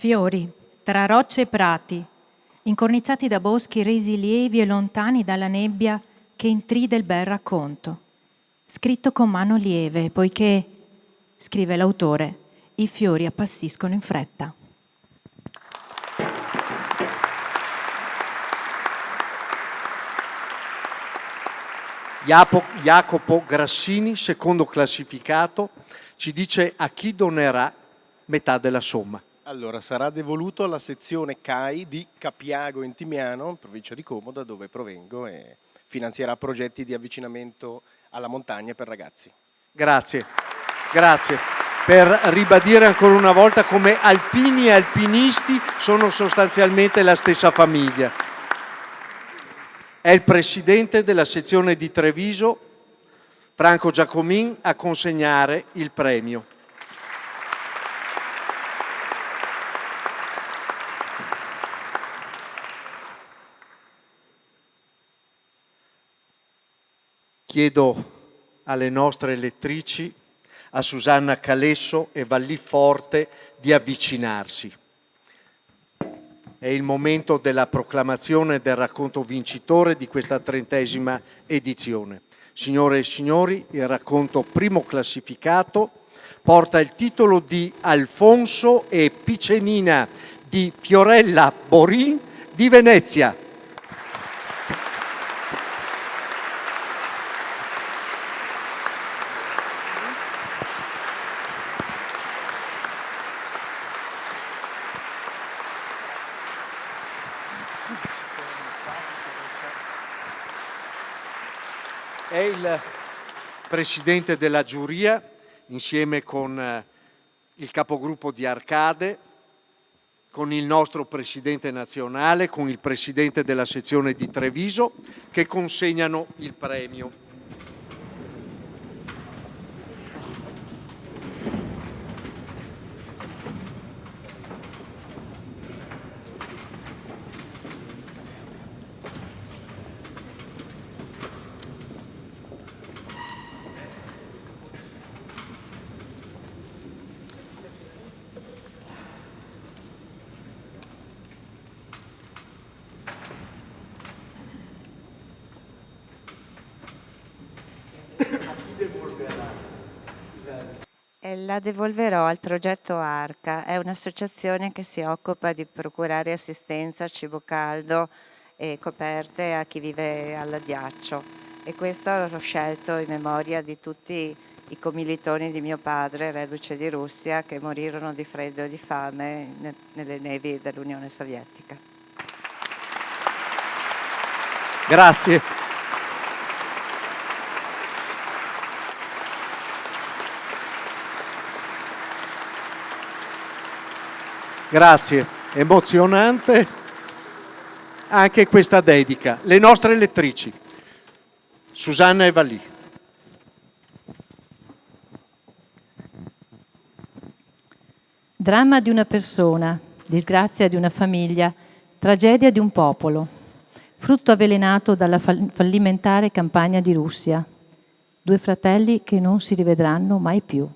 H: Fiori, tra rocce e prati, incorniciati da boschi resi lievi e lontani dalla nebbia che intride il bel racconto. Scritto con mano lieve, poiché, scrive l'autore, i fiori appassiscono in fretta.
A: Jacopo Grassini, secondo classificato, ci dice a chi donerà metà della somma.
J: Allora, sarà devoluto alla sezione CAI di Capiago in Timiano, in provincia di Como, da dove provengo, e finanzierà progetti di avvicinamento alla montagna per ragazzi. Grazie.
A: Grazie. Per ribadire ancora una volta come alpini e alpinisti sono sostanzialmente la stessa famiglia. È il presidente della sezione di Treviso, Franco Giacomin, a consegnare il premio. Chiedo alle nostre lettrici, a Susanna Calesso e Valliforte, di avvicinarsi. È il momento della proclamazione del racconto vincitore di questa 30ª edizione. Signore e signori, il racconto primo classificato porta il titolo di Alfonso e Picenina di Fiorella Borin di Venezia. È il presidente della giuria, insieme con il capogruppo di Arcade, con il nostro presidente nazionale, con il presidente della sezione di Treviso, che consegnano il premio.
K: La devolverò al progetto Arca, è un'associazione che si occupa di procurare assistenza, cibo caldo e coperte a chi vive all'addiaccio, e questo l'ho scelto in memoria di tutti i commilitoni di mio padre, reduce di Russia, che morirono di freddo e di fame nelle nevi dell'Unione Sovietica.
A: Grazie. Grazie, emozionante anche questa dedica. Le nostre lettrici, Susanna e Vallì.
G: Dramma di una persona, disgrazia di una famiglia, tragedia di un popolo, frutto avvelenato dalla fallimentare campagna di Russia. Due fratelli che non si rivedranno mai più.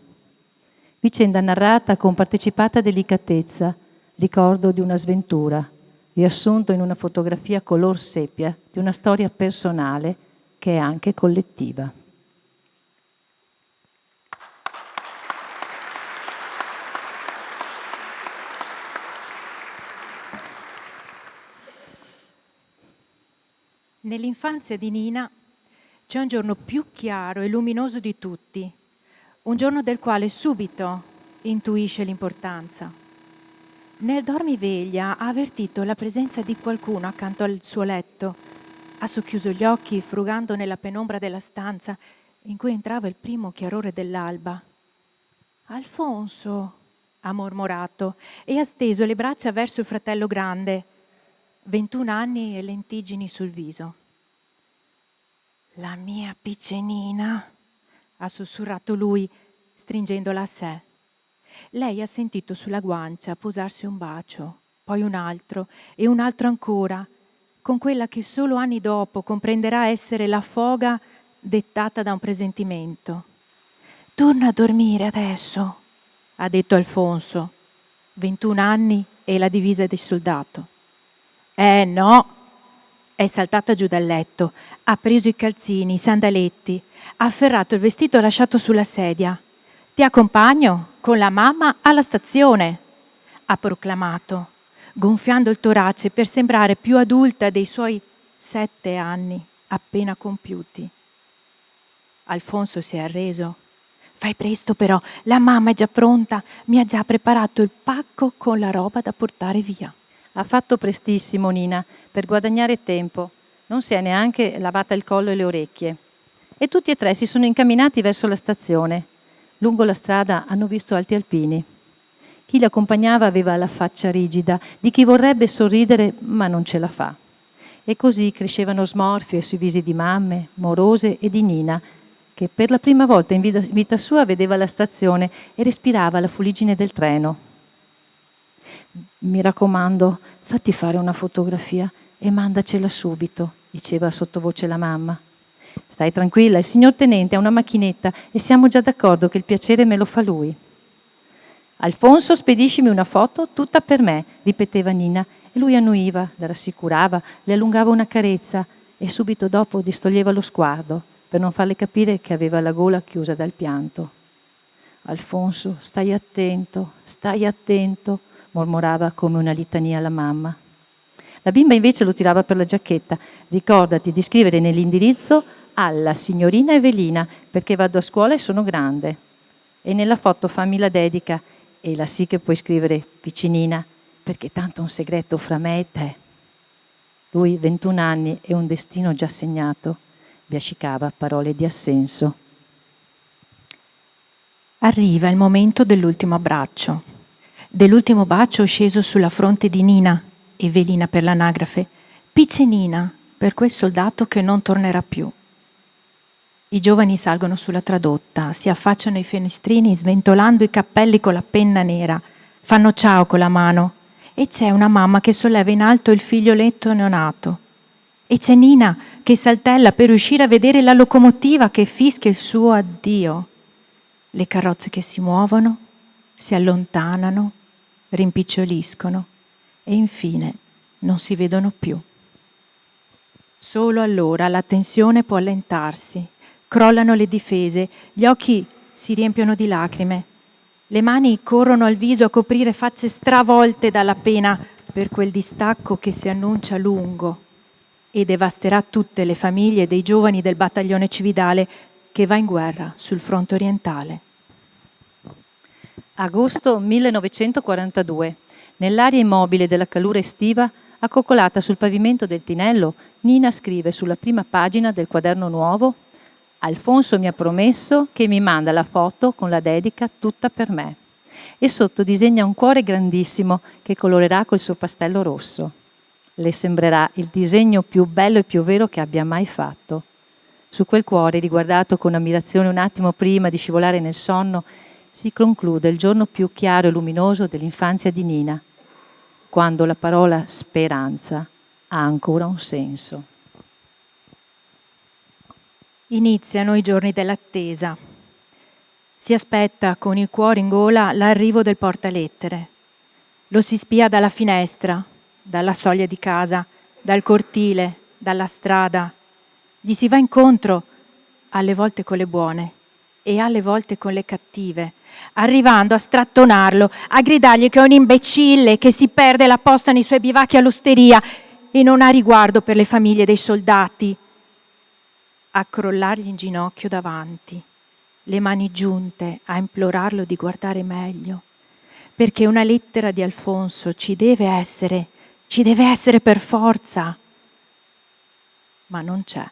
G: Vicenda narrata con partecipata delicatezza, ricordo di una sventura, riassunto in una fotografia color seppia di una storia personale che è anche collettiva.
H: Nell'infanzia di Nina c'è un giorno più chiaro e luminoso di tutti, un giorno del quale subito intuisce l'importanza. Nel dormiveglia ha avvertito la presenza di qualcuno accanto al suo letto. Ha socchiuso gli occhi, frugando nella penombra della stanza in cui entrava il primo chiarore dell'alba. «Alfonso», ha mormorato e ha steso le braccia verso il fratello grande, 21 anni e lentiggini sul viso. «La mia piccenina», ha sussurrato lui, stringendola a sé. Lei ha sentito sulla guancia posarsi un bacio, poi un altro e un altro ancora, con quella che solo anni dopo comprenderà essere la foga dettata da un presentimento. «Torna a dormire adesso», ha detto Alfonso, 21 anni e la divisa di soldato. No! È saltata giù dal letto, ha preso i calzini, i sandaletti, ha afferrato il vestito lasciato sulla sedia. «Ti accompagno con la mamma alla stazione», ha proclamato, gonfiando il torace per sembrare più adulta dei suoi 7 anni appena compiuti. Alfonso si è arreso. «Fai presto però, la mamma è già pronta, mi ha già preparato il pacco con la roba da portare via».
G: Ha fatto prestissimo Nina per guadagnare tempo, non si è neanche lavata il collo e le orecchie. E tutti e tre si sono incamminati verso la stazione. Lungo la strada hanno visto alti alpini. Chi li accompagnava aveva la faccia rigida di chi vorrebbe sorridere ma non ce la fa. E così crescevano smorfie sui visi di mamme, morose e di Nina, che per la prima volta in vita sua vedeva la stazione e respirava la fuliggine del treno. «Mi raccomando, fatti fare una fotografia e mandacela subito», diceva sottovoce la mamma. «Stai tranquilla, il signor tenente ha una macchinetta e siamo già d'accordo che il piacere me lo fa lui». «Alfonso, spediscimi una foto tutta per me», ripeteva Nina, e lui annuiva, la rassicurava, le allungava una carezza e subito dopo distoglieva lo sguardo per non farle capire che aveva la gola chiusa dal pianto. «Alfonso, stai attento, mormorava come una litania la mamma. La bimba invece lo tirava per la giacchetta. «Ricordati di scrivere nell'indirizzo alla signorina Evelina, perché vado a scuola e sono grande. E nella foto fammi la dedica e la sì che puoi scrivere piccinina, perché tanto è un segreto fra me e te». Lui, 21 anni e un destino già segnato, biascicava parole di assenso.
H: Arriva il momento dell'ultimo abbraccio. Dell'ultimo bacio sceso sulla fronte di Nina, Evelina per l'anagrafe, piccinina per quel soldato che non tornerà più. I giovani salgono sulla tradotta, si affacciano ai finestrini sventolando i cappelli con la penna nera, fanno ciao con la mano e c'è una mamma che solleva in alto il figlioletto neonato. E c'è Nina che saltella per riuscire a vedere la locomotiva che fischia il suo addio. Le carrozze che si muovono, si allontanano, rimpiccioliscono e infine non si vedono più. Solo allora la tensione può allentarsi, crollano le difese, gli occhi si riempiono di lacrime, le mani corrono al viso a coprire facce stravolte dalla pena per quel distacco che si annuncia lungo e devasterà tutte le famiglie dei giovani del battaglione Cividale che va in guerra sul fronte orientale.
G: Agosto 1942. Nell'aria immobile della calura estiva, accoccolata sul pavimento del tinello, Nina scrive sulla prima pagina del quaderno nuovo: «Alfonso mi ha promesso che mi manda la foto con la dedica tutta per me». E sotto disegna un cuore grandissimo che colorerà col suo pastello rosso. Le sembrerà il disegno più bello e più vero che abbia mai fatto. Su quel cuore, riguardato con ammirazione un attimo prima di scivolare nel sonno, si conclude il giorno più chiaro e luminoso dell'infanzia di Nina, quando la parola speranza ha ancora un senso.
H: Iniziano i giorni dell'attesa. Si aspetta con il cuore in gola l'arrivo del portalettere. Lo si spia dalla finestra, dalla soglia di casa, dal cortile, dalla strada. Gli si va incontro, alle volte con le buone e alle volte con le cattive, arrivando a strattonarlo, a gridargli che è un imbecille, che si perde la posta nei suoi bivacchi all'osteria e non ha riguardo per le famiglie dei soldati, a crollargli in ginocchio davanti, le mani giunte a implorarlo di guardare meglio, perché una lettera di Alfonso ci deve essere per forza. Ma non c'è.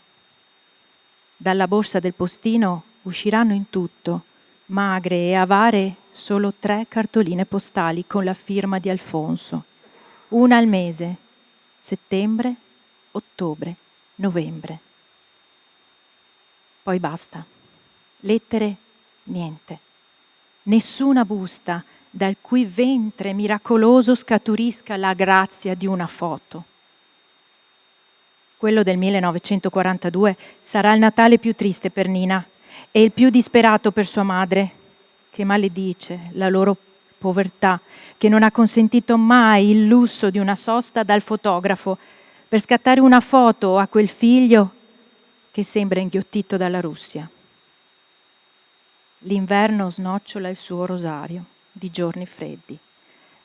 H: Dalla borsa del postino usciranno in tutto, magre e avare, solo 3 cartoline postali con la firma di Alfonso, una al mese, settembre, ottobre, novembre. Poi basta. Lettere, niente. Nessuna busta dal cui ventre miracoloso scaturisca la grazia di una foto. Quello del 1942 sarà il Natale più triste per Nina e il più disperato per sua madre, che maledice la loro povertà, che non ha consentito mai il lusso di una sosta dal fotografo per scattare una foto a quel figlio che sembra inghiottito dalla Russia. L'inverno snocciola il suo rosario di giorni freddi,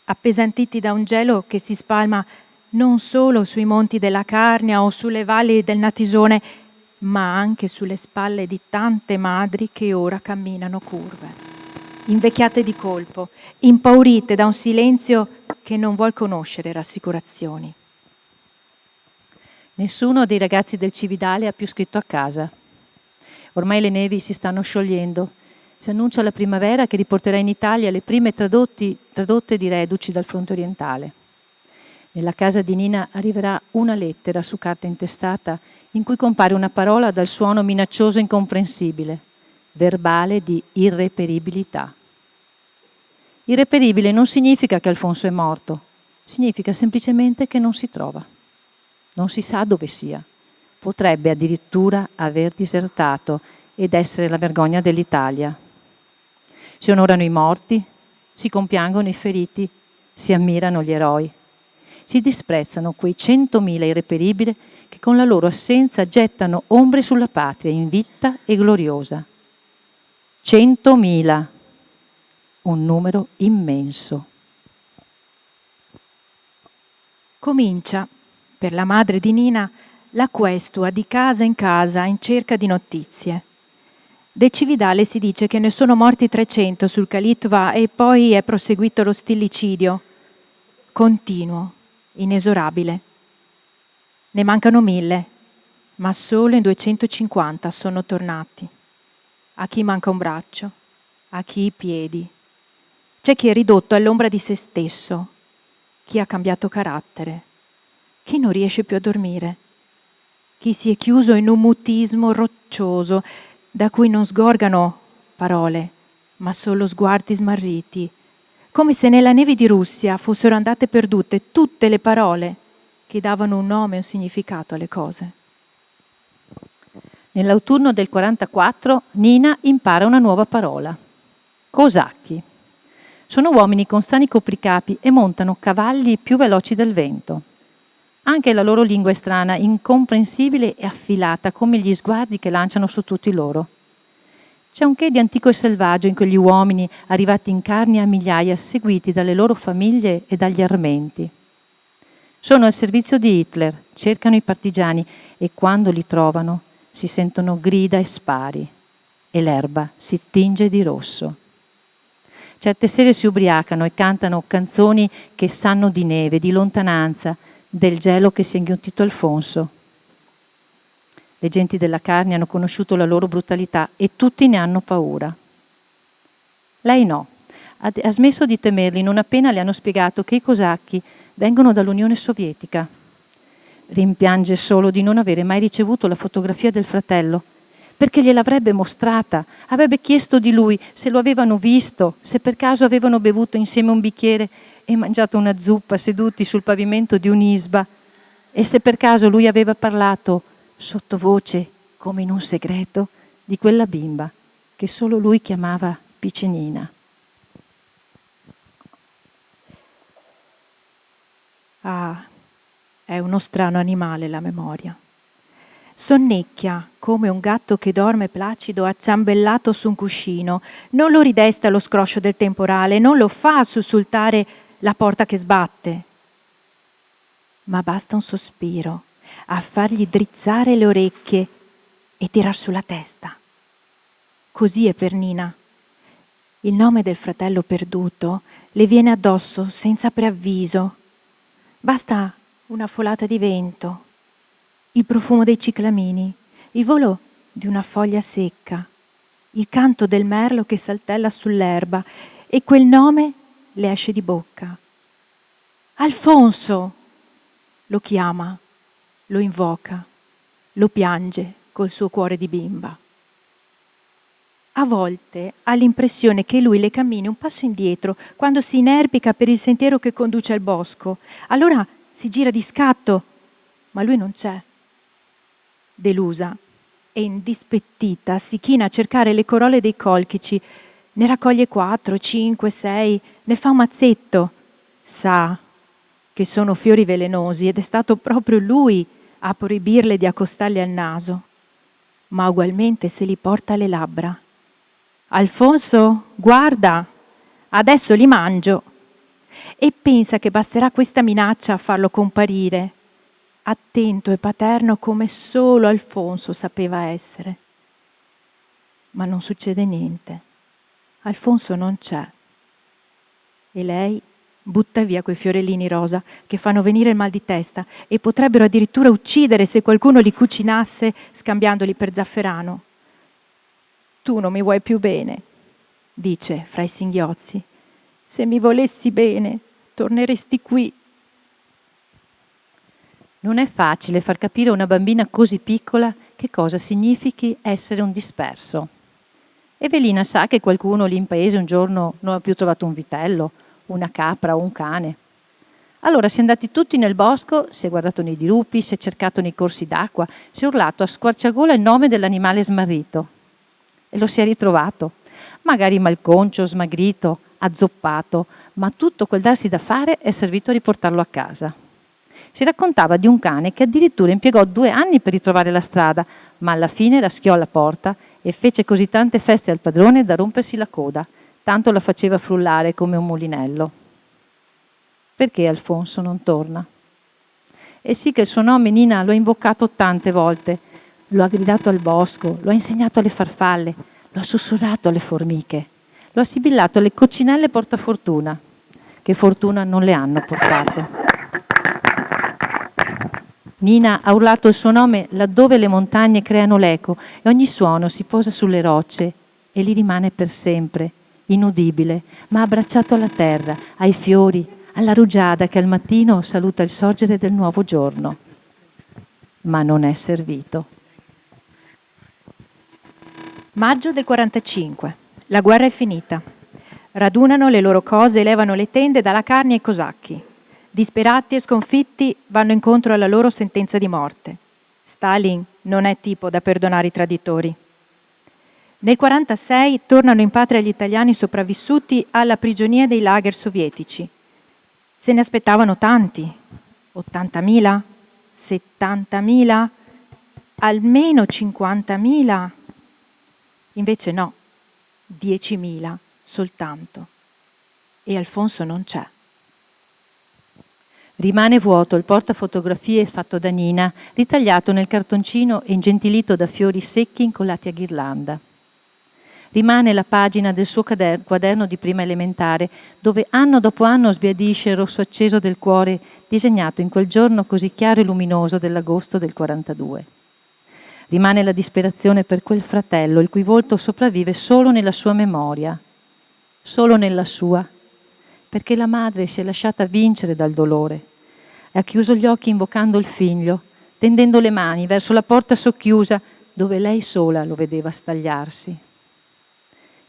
H: appesantiti da un gelo che si spalma non solo sui monti della Carnia o sulle valli del Natisone, ma anche sulle spalle di tante madri che ora camminano curve, invecchiate di colpo, impaurite da un silenzio che non vuol conoscere rassicurazioni.
G: Nessuno dei ragazzi del Cividale ha più scritto a casa. Ormai le nevi si stanno sciogliendo. Si annuncia la primavera che riporterà in Italia le prime tradotte di reduci dal fronte orientale. Nella casa di Nina arriverà una lettera su carta intestata in cui compare una parola dal suono minaccioso e incomprensibile, verbale di irreperibilità. Irreperibile non significa che Alfonso è morto, significa semplicemente che non si trova. Non si sa dove sia. Potrebbe addirittura aver disertato ed essere la vergogna dell'Italia. Si onorano i morti, si compiangono i feriti, si ammirano gli eroi. Si disprezzano quei 100.000 irreperibili che con la loro assenza gettano ombre sulla patria invitta e gloriosa. 100.000, un numero immenso.
H: Comincia, per la madre di Nina, la questua di casa in cerca di notizie. Del Cividale si dice che ne sono morti 300 sul Kalitva e poi è proseguito lo stillicidio, continuo, inesorabile. Ne mancano 1000, ma solo in 250 sono tornati. A chi manca un braccio, a chi i piedi. C'è chi è ridotto all'ombra di se stesso, chi ha cambiato carattere, chi non riesce più a dormire, chi si è chiuso in un mutismo roccioso da cui non sgorgano parole, ma solo sguardi smarriti, come se nella neve di Russia fossero andate perdute tutte le parole che davano un nome e un significato alle cose.
G: Nell'autunno del 44 Nina impara una nuova parola. Cosacchi. Sono uomini con strani copricapi e montano cavalli più veloci del vento. Anche la loro lingua è strana, incomprensibile e affilata come gli sguardi che lanciano su tutti loro. C'è un che di antico e selvaggio in quegli uomini arrivati in Carnia a migliaia, seguiti dalle loro famiglie e dagli armenti. Sono al servizio di Hitler, cercano i partigiani e quando li trovano si sentono grida e spari e l'erba si tinge di rosso. Certe sere si ubriacano e cantano canzoni che sanno di neve, di lontananza, del gelo che si è inghiottito Alfonso. Le genti della Carnia hanno conosciuto la loro brutalità e tutti ne hanno paura. Lei no, ha smesso di temerli non appena le hanno spiegato che i cosacchi vengono dall'Unione Sovietica. Rimpiange solo di non avere mai ricevuto la fotografia del fratello, perché gliel'avrebbe mostrata, avrebbe chiesto di lui se lo avevano visto, se per caso avevano bevuto insieme un bicchiere e mangiato una zuppa seduti sul pavimento di un'isba, e se per caso lui aveva parlato sottovoce, come in un segreto, di quella bimba che solo lui chiamava Piccinina.
H: Ah, È uno strano animale la memoria. Sonnecchia come un gatto che dorme placido acciambellato su un cuscino. Non lo ridesta lo scroscio del temporale, non lo fa sussultare la porta che sbatte. Ma basta un sospiro a fargli drizzare le orecchie e tirar su la testa. Così è per Nina. Il nome del fratello perduto le viene addosso senza preavviso. Basta una folata di vento, il profumo dei ciclamini, il volo di una foglia secca, il canto del merlo che saltella sull'erba e quel nome le esce di bocca. Alfonso! Lo chiama, lo invoca, lo piange col suo cuore di bimba. A volte ha l'impressione che lui le cammini un passo indietro quando si inerpica per il sentiero che conduce al bosco. Allora si gira di scatto, ma lui non c'è. Delusa e indispettita si china a cercare le corolle dei colchici, ne raccoglie 4, 5, 6, ne fa un mazzetto. Sa che sono fiori velenosi ed è stato proprio lui a proibirle di accostarli al naso, ma ugualmente se li porta alle labbra. Alfonso, guarda, adesso li mangio. E pensa che basterà questa minaccia a farlo comparire, attento e paterno come solo Alfonso sapeva essere. Ma non succede niente. Alfonso non c'è. E lei butta via quei fiorellini rosa che fanno venire il mal di testa e potrebbero addirittura uccidere se qualcuno li cucinasse scambiandoli per zafferano. Tu non mi vuoi più bene, dice fra i singhiozzi. Se mi volessi bene, torneresti qui.
G: Non è facile far capire a una bambina così piccola che cosa significhi essere un disperso. Evelina sa che qualcuno lì in paese un giorno non ha più trovato un vitello, una capra o un cane. Allora si è andati tutti nel bosco, si è guardato nei dirupi, si è cercato nei corsi d'acqua, si è urlato a squarciagola il nome dell'animale smarrito. E lo si è ritrovato, magari malconcio, smagrito, azzoppato, ma tutto quel darsi da fare è servito a riportarlo a casa. Si raccontava di un cane che addirittura impiegò 2 anni per ritrovare la strada, ma alla fine raschiò alla porta e fece così tante feste al padrone da rompersi la coda, tanto la faceva frullare come un mulinello. Perché Alfonso non torna? E sì che il suo nome Nina lo ha invocato tante volte, lo ha gridato al bosco, lo ha insegnato alle farfalle, lo ha sussurrato alle formiche, lo ha sibillato alle coccinelle portafortuna, che fortuna non le hanno portato. Nina ha urlato il suo nome laddove le montagne creano l'eco e ogni suono si posa sulle rocce e lì rimane per sempre, inudibile, ma abbracciato alla terra, ai fiori, alla rugiada che al mattino saluta il sorgere del nuovo giorno. Ma non è servito.
H: Maggio del 45. La guerra è finita. Radunano le loro cose e levano le tende dalla carne ai cosacchi. Disperati e sconfitti vanno incontro alla loro sentenza di morte. Stalin non è tipo da perdonare i traditori. Nel 1946 tornano in patria gli italiani sopravvissuti alla prigionia dei lager sovietici. Se ne aspettavano tanti, 80.000, 70.000, almeno 50.000. Invece no, 10.000 soltanto. E Alfonso non c'è.
G: Rimane vuoto il portafotografie fatto da Nina, ritagliato nel cartoncino e ingentilito da fiori secchi incollati a ghirlanda. Rimane la pagina del suo quaderno di prima elementare, dove anno dopo anno sbiadisce il rosso acceso del cuore disegnato in quel giorno così chiaro e luminoso dell'agosto del 42. Rimane la disperazione per quel fratello, il cui volto sopravvive solo nella sua memoria, solo nella sua, perché la madre si è lasciata vincere dal dolore. Ha chiuso gli occhi invocando il figlio, tendendo le mani verso la porta socchiusa dove lei sola lo vedeva stagliarsi.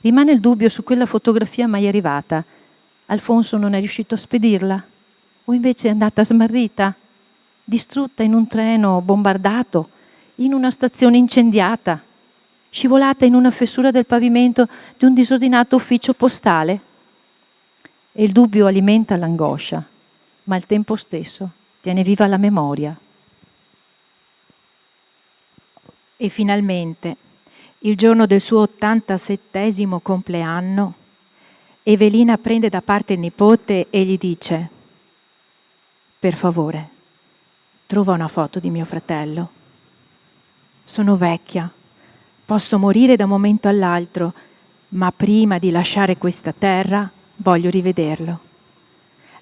G: Rimane il dubbio su quella fotografia mai arrivata. Alfonso non è riuscito a spedirla? O invece è andata smarrita, distrutta in un treno bombardato, in una stazione incendiata, scivolata in una fessura del pavimento di un disordinato ufficio postale? E il dubbio alimenta l'angoscia, ma al tempo stesso tiene viva la memoria.
H: E finalmente, il giorno del suo 87° compleanno, Evelina prende da parte il nipote e gli dice: per favore, trova una foto di mio fratello. Sono vecchia, posso morire da un momento all'altro, ma prima di lasciare questa terra voglio rivederlo.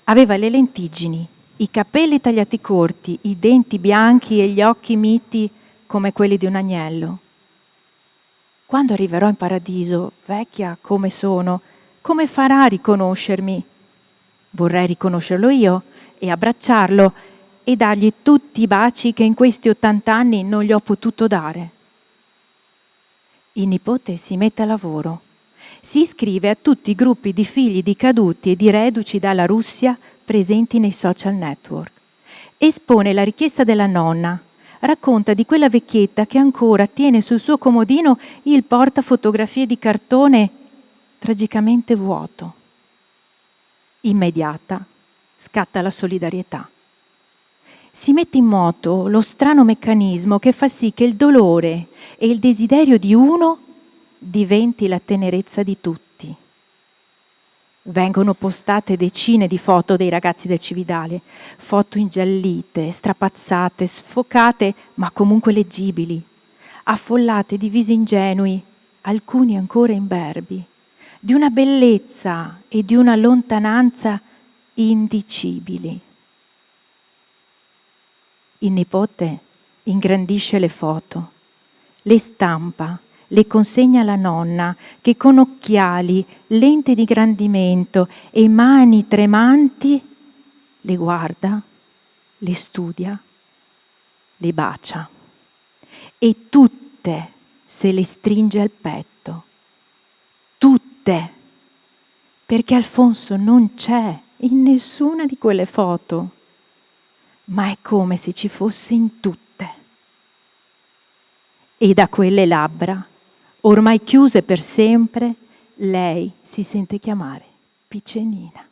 H: Aveva le lentiggini, i capelli tagliati corti, i denti bianchi e gli occhi miti come quelli di un agnello. Quando arriverò in paradiso, vecchia come sono, come farà a riconoscermi? Vorrei riconoscerlo io e abbracciarlo e dargli tutti i baci che in questi 80 anni non gli ho potuto dare. Il nipote si mette a lavoro. Si iscrive a tutti i gruppi di figli di caduti e di reduci dalla Russia presenti nei social network. Espone la richiesta della nonna. Racconta di quella vecchietta che ancora tiene sul suo comodino il portafotografie di cartone tragicamente vuoto. Immediata scatta la solidarietà. Si mette in moto lo strano meccanismo che fa sì che il dolore e il desiderio di uno diventi la tenerezza di tutti. Vengono postate decine di foto dei ragazzi del Cividale, foto ingiallite, strapazzate, sfocate, ma comunque leggibili, affollate di visi ingenui, alcuni ancora imberbi, di una bellezza e di una lontananza indicibili. Il nipote ingrandisce le foto, le stampa, le consegna alla nonna che con occhiali, lente di ingrandimento e mani tremanti le guarda, le studia, le bacia e tutte se le stringe al petto. Tutte, perché Alfonso non c'è in nessuna di quelle foto, ma è come se ci fosse in tutte. E da quelle labbra, ormai chiuse per sempre, lei si sente chiamare Piccenina.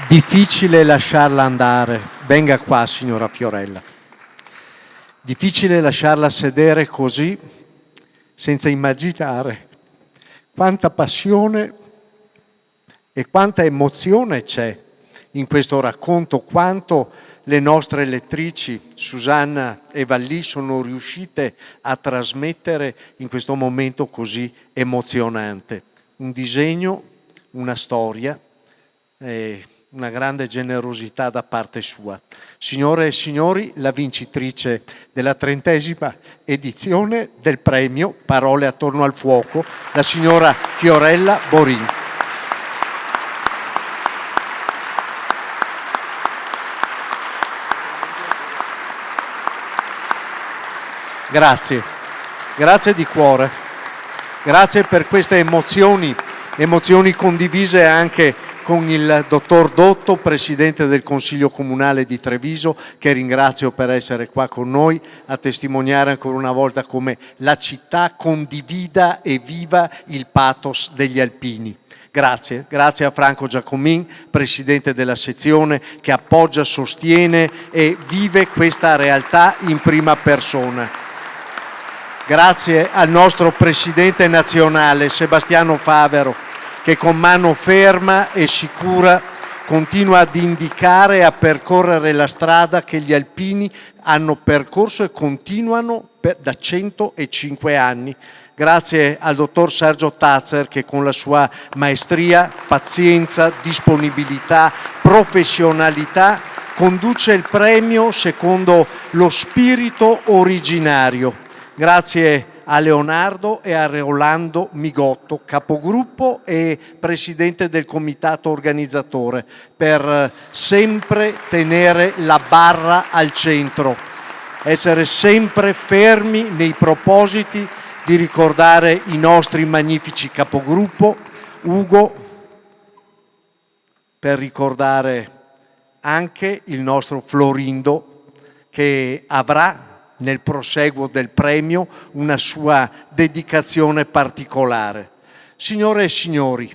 A: Difficile lasciarla andare. Venga qua, signora Fiorella. Difficile lasciarla sedere così, senza immaginare quanta passione e quanta emozione c'è in questo racconto, quanto le nostre lettrici Susanna e Vallì sono riuscite a trasmettere in questo momento così emozionante. Un disegno, una storia, una grande generosità da parte sua. Signore e signori, la vincitrice della 30ª edizione del premio Parole attorno al fuoco, la signora Fiorella Borin. Grazie, grazie di cuore, grazie per queste emozioni condivise anche con il dottor Dotto, Presidente del Consiglio Comunale di Treviso, che ringrazio per essere qua con noi a testimoniare ancora una volta come la città condivida e viva il pathos degli alpini. Grazie, grazie a Franco Giacomin, Presidente della sezione, che appoggia, sostiene e vive questa realtà in prima persona. Grazie al nostro Presidente nazionale, Sebastiano Favero, che con mano ferma e sicura continua ad indicare e a percorrere la strada che gli alpini hanno percorso e continuano da 105 anni. Grazie al dottor Sergio Tazer, che con la sua maestria, pazienza, disponibilità, professionalità conduce il premio secondo lo spirito originario. Grazie a Leonardo e a Rolando Migotto, capogruppo e presidente del comitato organizzatore, per sempre tenere la barra al centro, essere sempre fermi nei propositi di ricordare i nostri magnifici capogruppo, Ugo, per ricordare anche il nostro Florindo, che avrà nel proseguo del premio una sua dedicazione particolare. Signore e signori,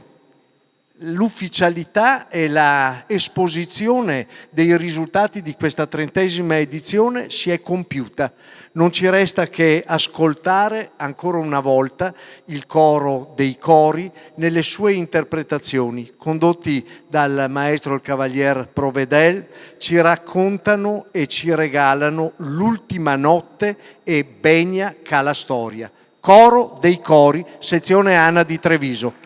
A: l'ufficialità e la esposizione dei risultati di questa 30ª edizione si è compiuta. Non ci resta che ascoltare ancora una volta il coro dei cori nelle sue interpretazioni, condotti dal maestro il Cavalier Provedel, ci raccontano e ci regalano l'ultima notte e Benia ca la storia. Coro dei cori, sezione Ana di Treviso.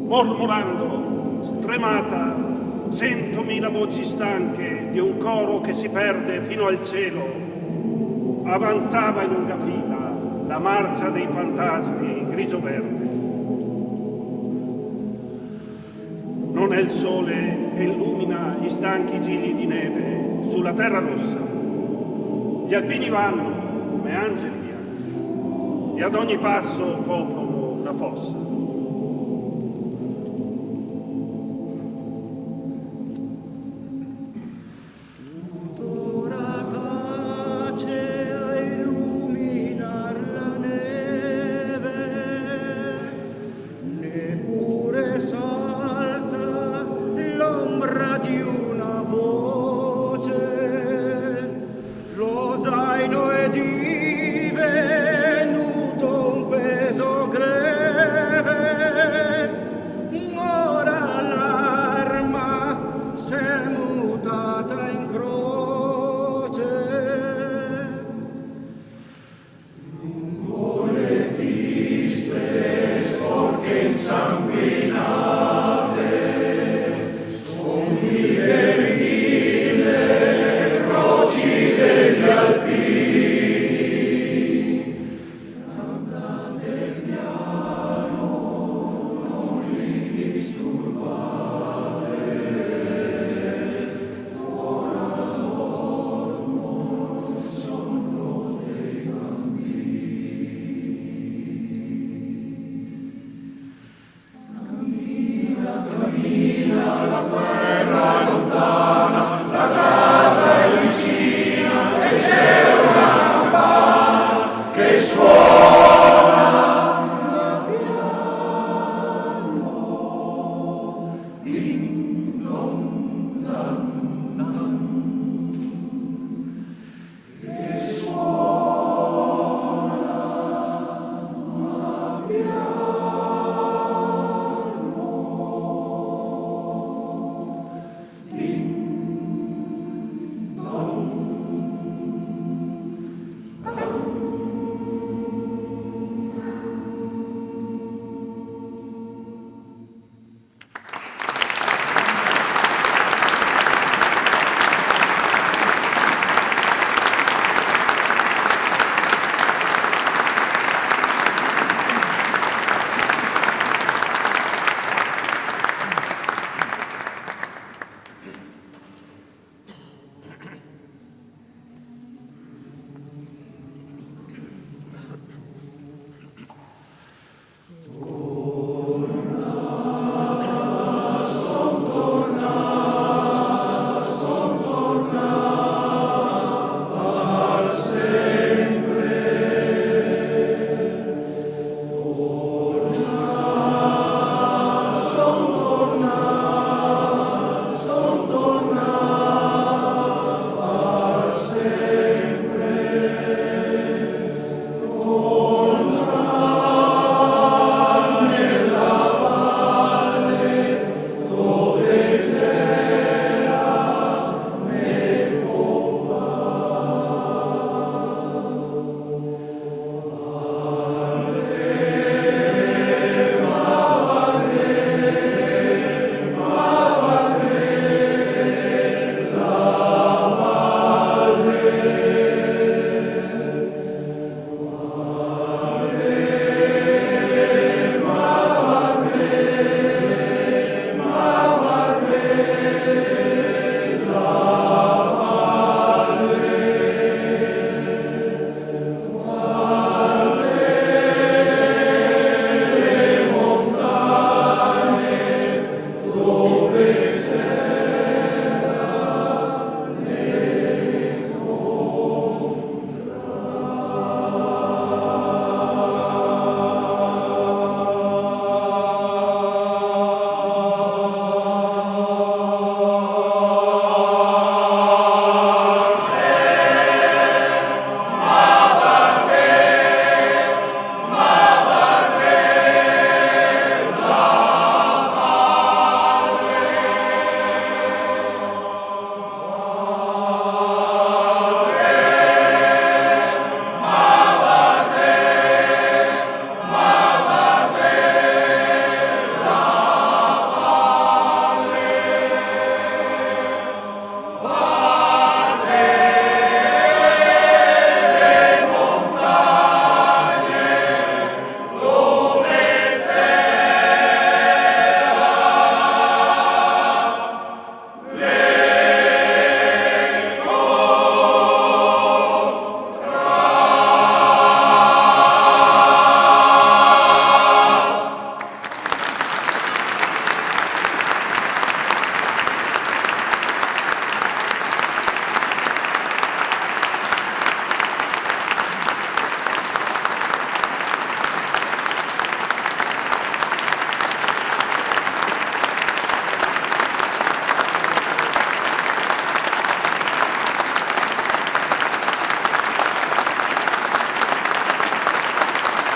L: Mormorando, stremata, 100.000 voci stanche di un coro che si perde fino al cielo, avanzava in lunga fila la marcia dei fantasmi grigio-verde. Non è il sole che illumina gli stanchi gigli di neve sulla terra rossa. Gli alpini vanno come angeli bianchi e ad ogni passo coprono una fossa.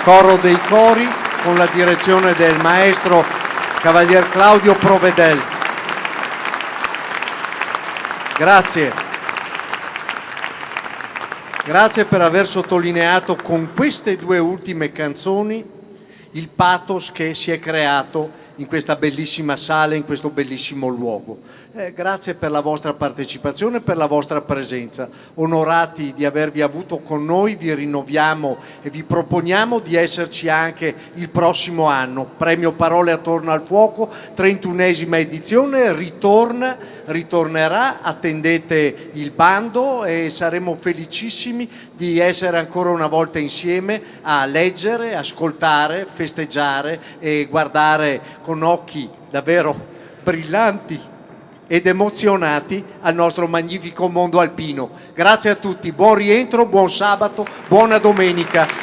A: Coro dei Cori, con la direzione del maestro Cavalier Claudio Provedel. Grazie. Grazie per aver sottolineato con queste due ultime canzoni il pathos che si è creato in questa bellissima sala, in questo bellissimo luogo. Grazie per la vostra partecipazione, per la vostra presenza. Onorati di avervi avuto con noi, vi rinnoviamo e vi proponiamo di esserci anche il prossimo anno. Premio Parole attorno al fuoco, 31esima edizione, ritornerà, attendete il bando e saremo felicissimi di essere ancora una volta insieme a leggere, ascoltare, festeggiare e guardare con occhi davvero brillanti ed emozionati al nostro magnifico mondo alpino. Grazie a tutti, buon rientro, buon sabato, buona domenica.